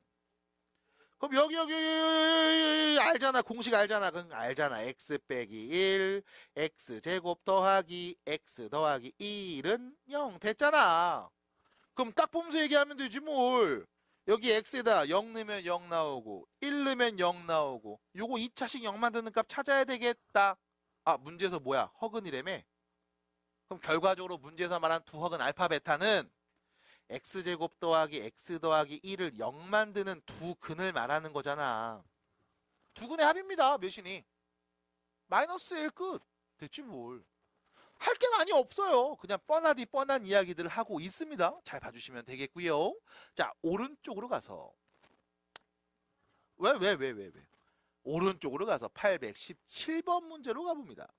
그럼 여기 알잖아. 공식 알잖아. 그럼 알잖아. x 빼기 1 x제곱 더하기 x 더하기 1은 0 됐잖아. 그럼 딱 보면서 얘기하면 되지 뭘. 여기 x에다 0 넣으면 0 나오고 1 넣으면 0 나오고 요거 2차식 0 만드는 값 찾아야 되겠다. 문제에서 뭐야? 허근이라며? 그럼 결과적으로 문제에서 말한 두 허근 알파 베타는 x제곱 더하기 x 더하기 1을 0 만드는 두 근을 말하는 거잖아. 두 근의 합입니다. 몇이니? 마이너스 1 끝. 됐지 뭘. 할 게 많이 없어요. 그냥 뻔하디 뻔한 이야기들을 하고 있습니다. 잘 봐주시면 되겠고요. 자, 오른쪽으로 가서 왜? 오른쪽으로 가서 817번 문제로 가봅니다.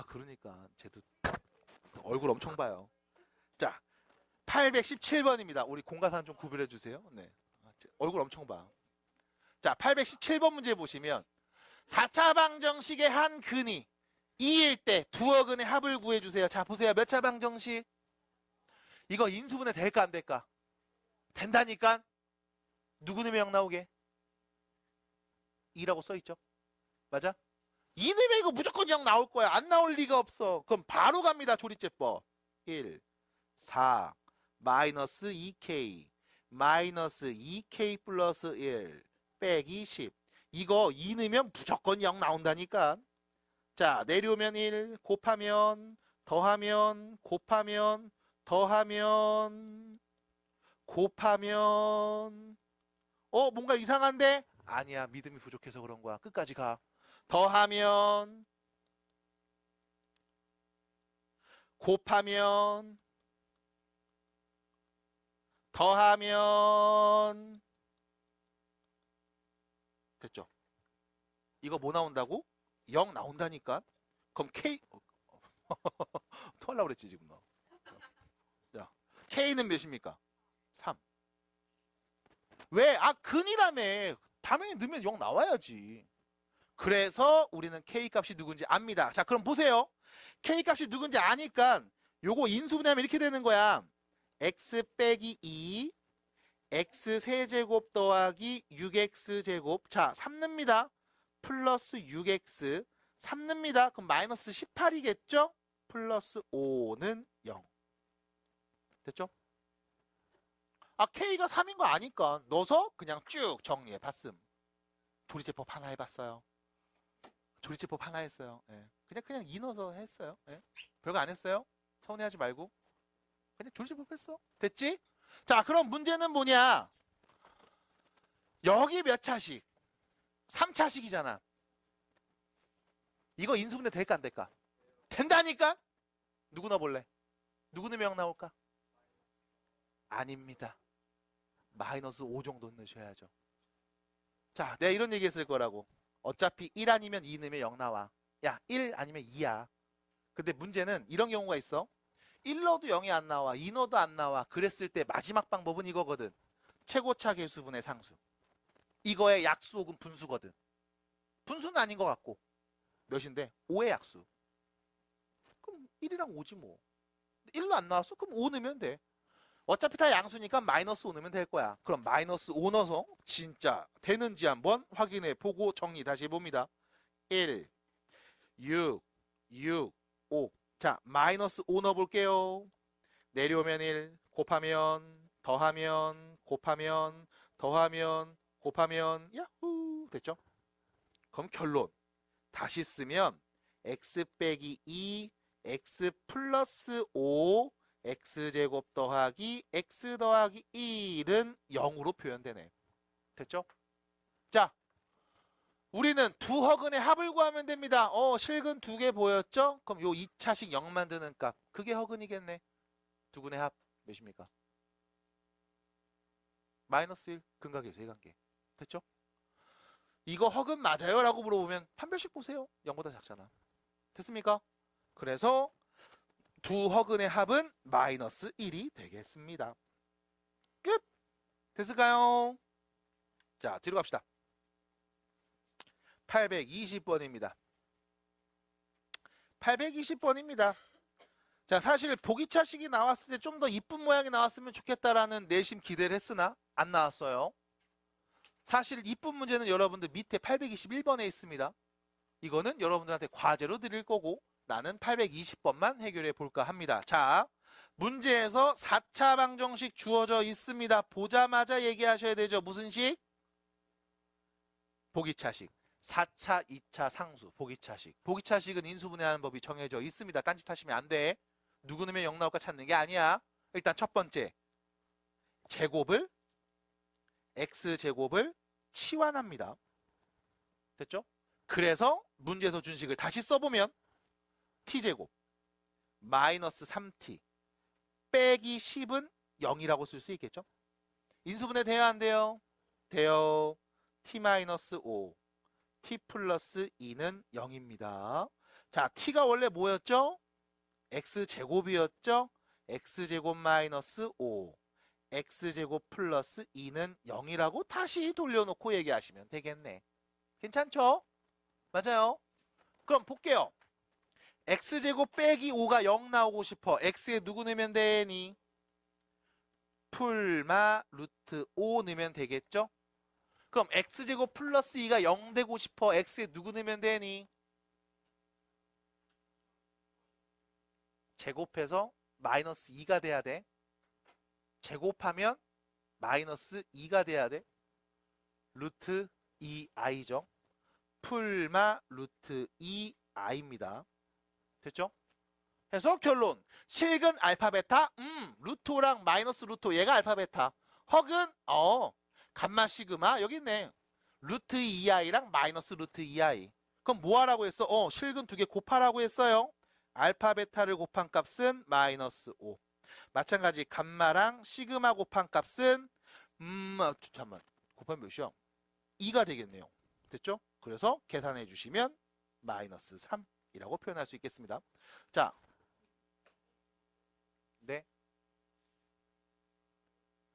그러니까 쟤도 얼굴 엄청 봐요. 자, 817번입니다. 우리 공과사는 좀 구별해 주세요. 네, 얼굴 엄청 봐. 자, 817번 문제 보시면 4차 방정식의 한 근이 2일 때 두어 근의 합을 구해주세요. 자, 보세요. 몇 차 방정식? 이거 인수분해 될까 안 될까? 된다니까? 누구 넣으면 0 나오게? 2라고 써있죠? 맞아? 2 넣으면 이거 무조건 0 나올 거야. 안 나올 리가 없어. 그럼 바로 갑니다. 조리제법. 1, 4, 마이너스 2k, 마이너스 2k 플러스 1, 빼기 10. 이거 2 넣으면 무조건 0 나온다니까. 자, 내려오면 1, 곱하면, 더하면, 곱하면, 더하면, 곱하면. 뭔가 이상한데? 아니야, 믿음이 부족해서 그런 거야. 끝까지 가. 더하면, 곱하면 더하면 됐죠? 이거 뭐 나온다고? 0 나온다니까? 그럼 K 토하려고 그랬지 지금 너. 자, K는 몇입니까? 3. 왜? 아 근이라며. 당연히 넣으면 0 나와야지. 그래서 우리는 K 값이 누군지 압니다. 자 그럼 보세요. K 값이 누군지 아니까 요거 인수분해하면 이렇게 되는 거야. X 빼기 2 X 세제곱 더하기 6X제곱. 자 3 넣습니다. 플러스 6X 3 넣습니다. 그럼 마이너스 18이겠죠? 플러스 5는 0. 됐죠? 아 K가 3인 거 아니까 넣어서 그냥 쭉 정리해 봤음. 조리제법 하나 해봤어요. 조리제법 하나 했어요. 예. 그냥 2 넣어서 했어요. 예. 별거 안 했어요. 서운해하지 말고 그냥 조리제법 했어. 됐지? 자 그럼 문제는 뭐냐? 여기 몇 차식? 3차식이잖아. 이거 인수분해 될까 안 될까? 된다니까? 누구 넣어볼래? 누구 넣으면 0 나올까? 아닙니다. 마이너스 5 정도 넣으셔야죠. 자, 내가 이런 얘기 했을 거라고. 어차피 1 아니면 2 넣으면 0 나와. 야, 1 아니면 2야. 근데 문제는 이런 경우가 있어. 1 넣어도 0이 안 나와. 2 넣어도 안 나와. 그랬을 때 마지막 방법은 이거거든. 최고차 계수분의 상수. 이거의 약수 혹은 분수거든. 분수는 아닌 것 같고. 몇인데? 5의 약수. 그럼 1이랑 5지 뭐. 1로 안 나왔어? 그럼 5 넣으면 돼. 어차피 다 양수니까 마이너스 5 넣으면 될 거야. 그럼 마이너스 5 넣어서 진짜 되는지 한번 확인해 보고 정리 다시 해봅니다. 1, 6, 5. 자, 마이너스 5 넣어볼게요. 내려오면 1, 곱하면, 더하면, 곱하면, 더하면, 곱하면, 야후! 됐죠? 그럼 결론. 다시 쓰면 x 빼기 2, x 플러스 5, x제곱 더하기 x 더하기 1은 0으로 표현되네. 됐죠? 자, 우리는 두 허근의 합을 구하면 됩니다. 실근 2개 보였죠? 그럼 요 2차식 0 만드는 값. 그게 허근이겠네. 두 근의 합 몇입니까? 마이너스 1, 근각의 세관계. 됐죠? 이거 허근 맞아요? 라고 물어보면 판별식 보세요. 0보다 작잖아. 됐습니까? 그래서 두 허근의 합은 마이너스 1이 되겠습니다. 끝! 됐을까요? 자, 뒤로 갑시다. 820번입니다. 820번입니다. 자, 사실 보기차식이 나왔을 때 좀 더 이쁜 모양이 나왔으면 좋겠다라는 내심 기대를 했으나 안 나왔어요. 사실 이쁜 문제는 여러분들 밑에 821번에 있습니다. 이거는 여러분들한테 과제로 드릴 거고 나는 820번만 해결해 볼까 합니다. 자, 문제에서 4차 방정식 주어져 있습니다. 보자마자 얘기하셔야 되죠. 무슨 식? 보기차식. 4차, 2차 상수, 보기차식. 보기차식은 인수분해하는 법이 정해져 있습니다. 딴짓하시면 안 돼. 누구 넣으면 0 나올까 찾는 게 아니야. 일단 첫 번째, 제곱을 x제곱을 치환합니다. 됐죠? 그래서 문제에서 준 식을 다시 써보면 t제곱 마이너스 3t 빼기 10은 0이라고 쓸 수 있겠죠? 인수분해 돼요 안 돼요? 돼요. t 마이너스 5 t 플러스 2는 0입니다. 자, t가 원래 뭐였죠? x제곱이었죠? x제곱 마이너스 5 x제곱 플러스 2는 0이라고 다시 돌려놓고 얘기하시면 되겠네. 괜찮죠? 맞아요. 그럼 볼게요. x제곱 빼기 5가 0 나오고 싶어. x에 누구 넣으면 되니? 풀마 루트 5 넣으면 되겠죠? 그럼 x제곱 플러스 2가 0 되고 싶어. x에 누구 넣으면 되니? 제곱해서 마이너스 2가 돼야 돼. 제곱하면 마이너스 2가 돼야 돼. 루트 2i죠. 풀마 루트 2i입니다. 됐죠? 해서 결론. 실근 알파 베타? 루트 5랑 마이너스 루트 5 얘가 알파 베타. 허근? 감마 시그마 여기 있네. 루트 2i랑 마이너스 루트 2i. 그럼 뭐 하라고 했어? 실근 두 개 곱하라고 했어요. 알파 베타를 곱한 값은 마이너스 5. 마찬가지 감마랑 시그마 곱한 값은 잠깐만 곱하면 몇이야? 2가 되겠네요. 됐죠? 그래서 계산해 주시면 마이너스 3이라고 표현할 수 있겠습니다. 자, 네.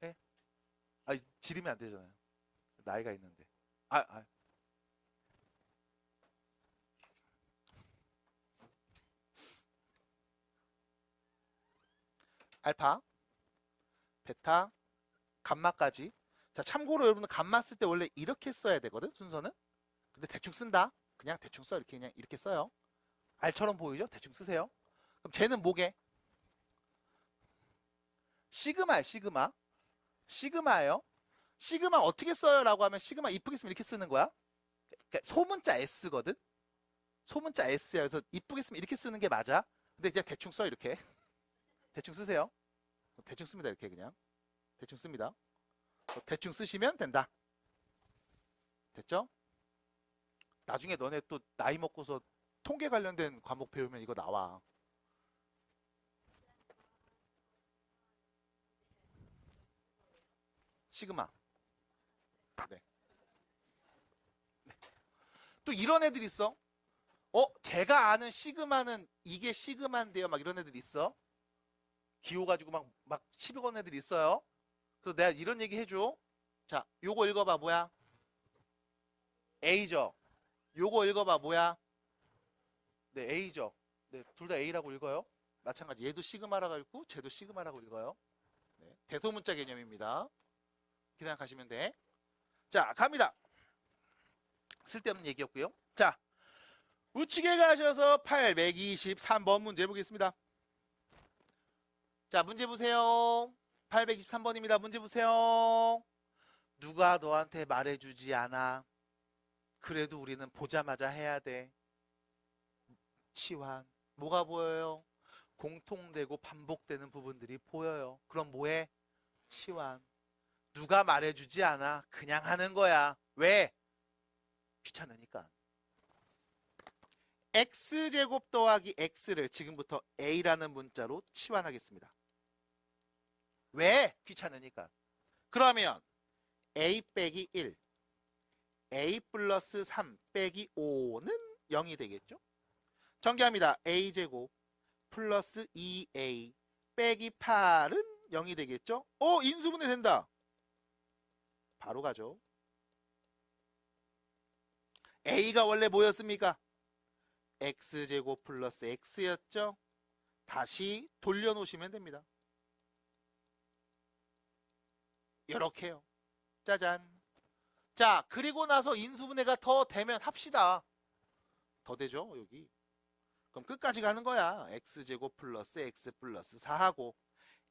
네? 아, 지르면 안 되잖아요. 나이가 있는데. 아. 알파, 베타, 감마까지. 자, 참고로 여러분들 감마 쓸 때 원래 이렇게 써야 되거든, 순서는. 근데 대충 쓴다. 그냥 대충 써. 이렇게 그냥 이렇게 써요. 알처럼 보이죠? 대충 쓰세요. 그럼 쟤는 뭐게? 시그마야, 시그마. 시그마예요. 시그마 어떻게 써요? 라고 하면 시그마 이쁘게 쓰면 이렇게 쓰는 거야. 그러니까 소문자 S거든. 소문자 S야. 그래서 이쁘게 쓰면 이렇게 쓰는 게 맞아. 근데 그냥 대충 써 이렇게. 대충 쓰세요. 대충 씁니다. 이렇게 그냥. 대충 씁니다. 대충 쓰시면 된다. 됐죠? 나중에 너네 또 나이 먹고서 통계 관련된 과목 배우면 이거 나와. 시그마. 네. 네. 또 이런 애들 있어. 제가 아는 시그마는 이게 시그마인데요. 막 이런 애들 있어. 기호 가지고 막 시비 거는 애들 있어요. 그래서 내가 이런 얘기 해줘. 자, 요거 읽어봐. 뭐야? A죠. 요거 읽어봐. 뭐야? 네, A죠. 네, 둘 다 A라고 읽어요. 마찬가지. 얘도 시그마라고 읽고 쟤도 시그마라고 읽어요. 네, 대소문자 개념입니다. 이렇게 생각하시면 돼. 자, 갑니다. 쓸데없는 얘기였고요. 자, 우측에 가셔서 823번 문제 보겠습니다. 자, 문제 보세요. 823번입니다. 문제 보세요. 누가 너한테 말해주지 않아. 그래도 우리는 보자마자 해야 돼. 치환. 뭐가 보여요? 공통되고 반복되는 부분들이 보여요. 그럼 뭐해? 치환. 누가 말해주지 않아. 그냥 하는 거야. 왜? 귀찮으니까. x제곱 더하기 x를 지금부터 a라는 문자로 치환하겠습니다. 왜? 귀찮으니까. 그러면 a 빼기 1, a 플러스 3 빼기 5는 0이 되겠죠? 전개합니다. a제곱 플러스 2a 빼기 8은 0이 되겠죠? 인수분해 된다. 바로 가죠. a가 원래 뭐였습니까? x제곱 플러스 x였죠? 다시 돌려놓으시면 됩니다. 이렇게요. 짜잔. 자, 그리고 나서 인수분해가 더 되면 합시다. 더 되죠, 여기. 그럼 끝까지 가는 거야. x제곱 플러스 x 플러스 4하고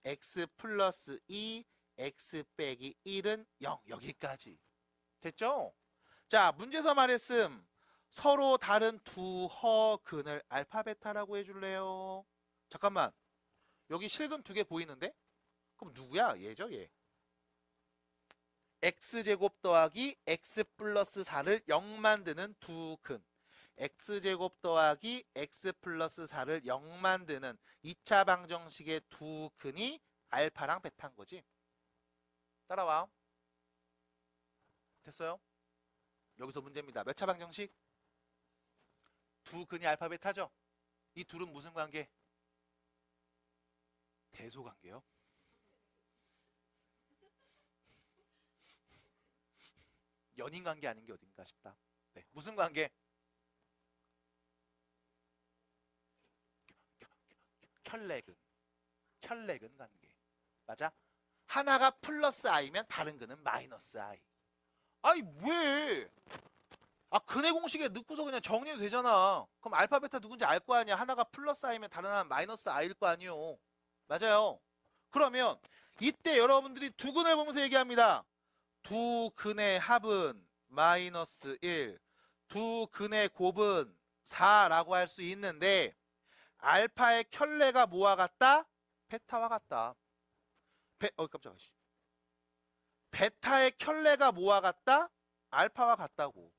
x 플러스 2, x 빼기 1은 0. 여기까지. 됐죠? 자, 문제에서 말했음. 서로 다른 두 허근을 알파 베타라고 해줄래요? 잠깐만. 여기 실근 두 개 보이는데? 그럼 누구야? 얘죠, 얘. x제곱 더하기 x 플러스 4를 0 만드는 두 근. x제곱 더하기 x 플러스 4를 0 만드는 2차 방정식의 두 근이 알파랑 베타인 거지. 따라와. 됐어요? 여기서 문제입니다. 몇 차 방정식? 두 근이 알파 베타죠? 이 둘은 무슨 관계? 대소 관계요. 연인 관계 아닌 게 어딘가 싶다. 네, 무슨 관계? 혈내근 관계. 맞아? 하나가 플러스 i면 다른 근은 마이너스 i. 아니 왜? 근의 공식에 넣고서 그냥 정리해도 되잖아. 그럼 알파 베타 누군지 알 거 아니야. 하나가 플러스 i면 다른 하나는 마이너스 i일 거 아니요. 맞아요. 그러면 이때 여러분들이 두 근을 보면서 얘기합니다. 두 근의 합은 마이너스 1, 두 근의 곱은 4라고 할 수 있는데 알파의 켤레가 뭐와 같다? 베타와 같다. 깜짝이야. 베타의 켤레가 뭐와 같다? 알파와 같다고.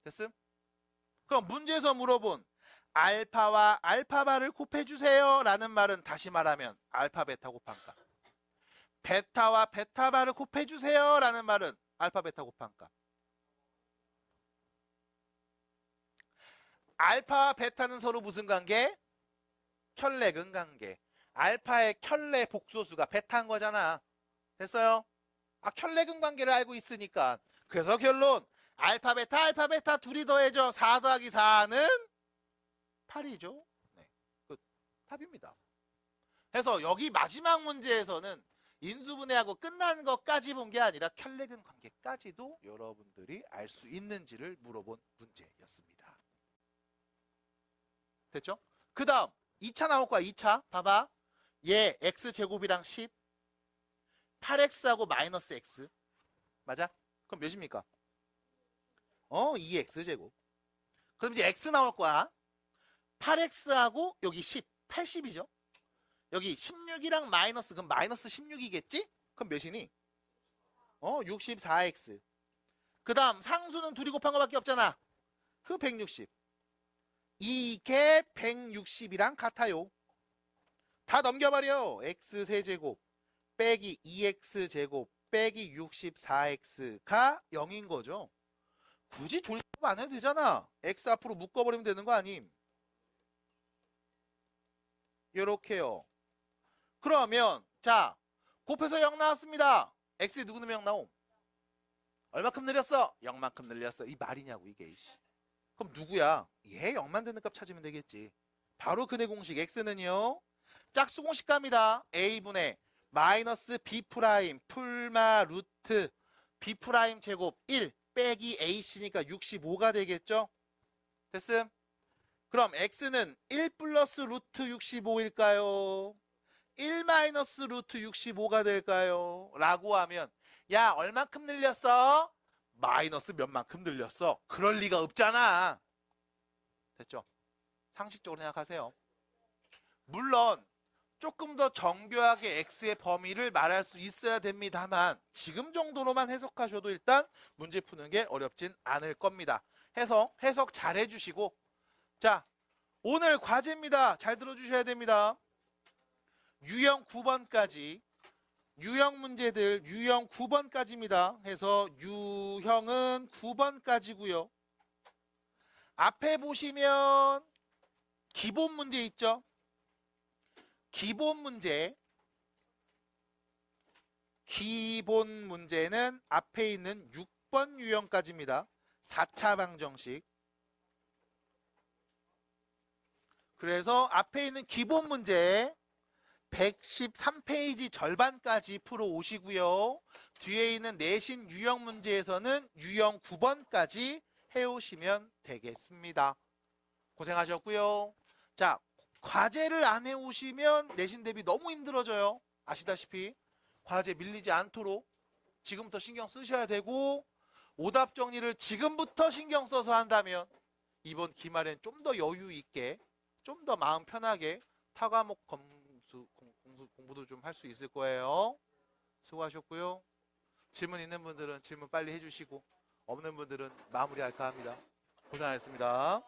됐음? 그럼 문제에서 물어본 알파와 알파바를 곱해주세요 라는 말은 다시 말하면 알파 베타 곱한 값. 베타와 베타바를 곱해주세요 라는 말은 알파 베타 곱한 값. 알파와 베타는 서로 무슨 관계? 켤레근 관계. 알파의 켤레 복소수가 베타인 거잖아. 됐어요? 켤레근 관계를 알고 있으니까. 그래서 결론 알파 베타 둘이 더해져 4 더하기 4는 8이죠. 네, 끝. 답입니다. 그래서 여기 마지막 문제에서는 인수분해하고 끝난 것까지 본 게 아니라 켤레근 관계까지도 여러분들이 알 수 있는지를 물어본 문제였습니다. 됐죠? 그 다음 2차 나올 거야. 2차 봐봐. 얘 x제곱이랑 10 8x하고 마이너스 x 맞아? 그럼 몇입니까? 2x제곱. 그럼 이제 x 나올 거야. 8x하고 여기 10 80이죠? 여기 16이랑 마이너스 그럼 마이너스 16이겠지? 그럼 몇이니? 64x. 그 다음 상수는 둘이 곱한 거밖에 없잖아. 그 160. 이게 160이랑 같아요. 다 넘겨버려. x세제곱 빼기 2x제곱 빼기 64x가 0인 거죠. 굳이 조립 안 해도 되잖아. x 앞으로 묶어버리면 되는 거 아님? 요렇게요. 그러면 자 곱해서 0 나왔습니다. x에 누구 넣으면 0 나옴? 얼마큼 늘렸어? 0만큼 늘렸어. 이 말이냐고 이게. 그럼 누구야? 얘 0만 되는 값 찾으면 되겠지. 바로 근의 공식 x는요. 짝수 공식 갑니다. a분의 마이너스 b 프라임 풀마 루트 b 프라임 제곱 1 빼기 ac니까 65가 되겠죠? 됐음? 그럼 x는 1 플러스 루트 65일까요? 1 마이너스 루트 65가 될까요? 라고 하면 야 얼만큼 늘렸어? 마이너스 몇만큼 늘렸어. 그럴 리가 없잖아. 됐죠? 상식적으로 생각하세요. 물론 조금 더 정교하게 x의 범위를 말할 수 있어야 됩니다만 지금 정도로만 해석하셔도 일단 문제 푸는 게 어렵진 않을 겁니다. 해석 잘 해주시고 자 오늘 과제입니다. 잘 들어주셔야 됩니다. 유형 9번까지 유형 문제들 유형 9번까지입니다. 해서 유형은 9번까지고요. 앞에 보시면 기본 문제 있죠? 기본 문제는 앞에 있는 6번 유형까지입니다. 4차 방정식. 그래서 앞에 있는 기본 문제 113페이지 절반까지 풀어 오시고요. 뒤에 있는 내신 유형 문제에서는 유형 9번까지 해오시면 되겠습니다. 고생하셨고요. 자, 과제를 안 해오시면 내신 대비 너무 힘들어져요. 아시다시피 과제 밀리지 않도록 지금부터 신경 쓰셔야 되고 오답 정리를 지금부터 신경 써서 한다면 이번 기말엔 좀 더 여유 있게 좀 더 마음 편하게 타과목 공부도 좀 할 수 있을 거예요. 수고하셨고요. 질문 있는 분들은 질문 빨리 해주시고 없는 분들은 마무리할까 합니다. 고생하셨습니다.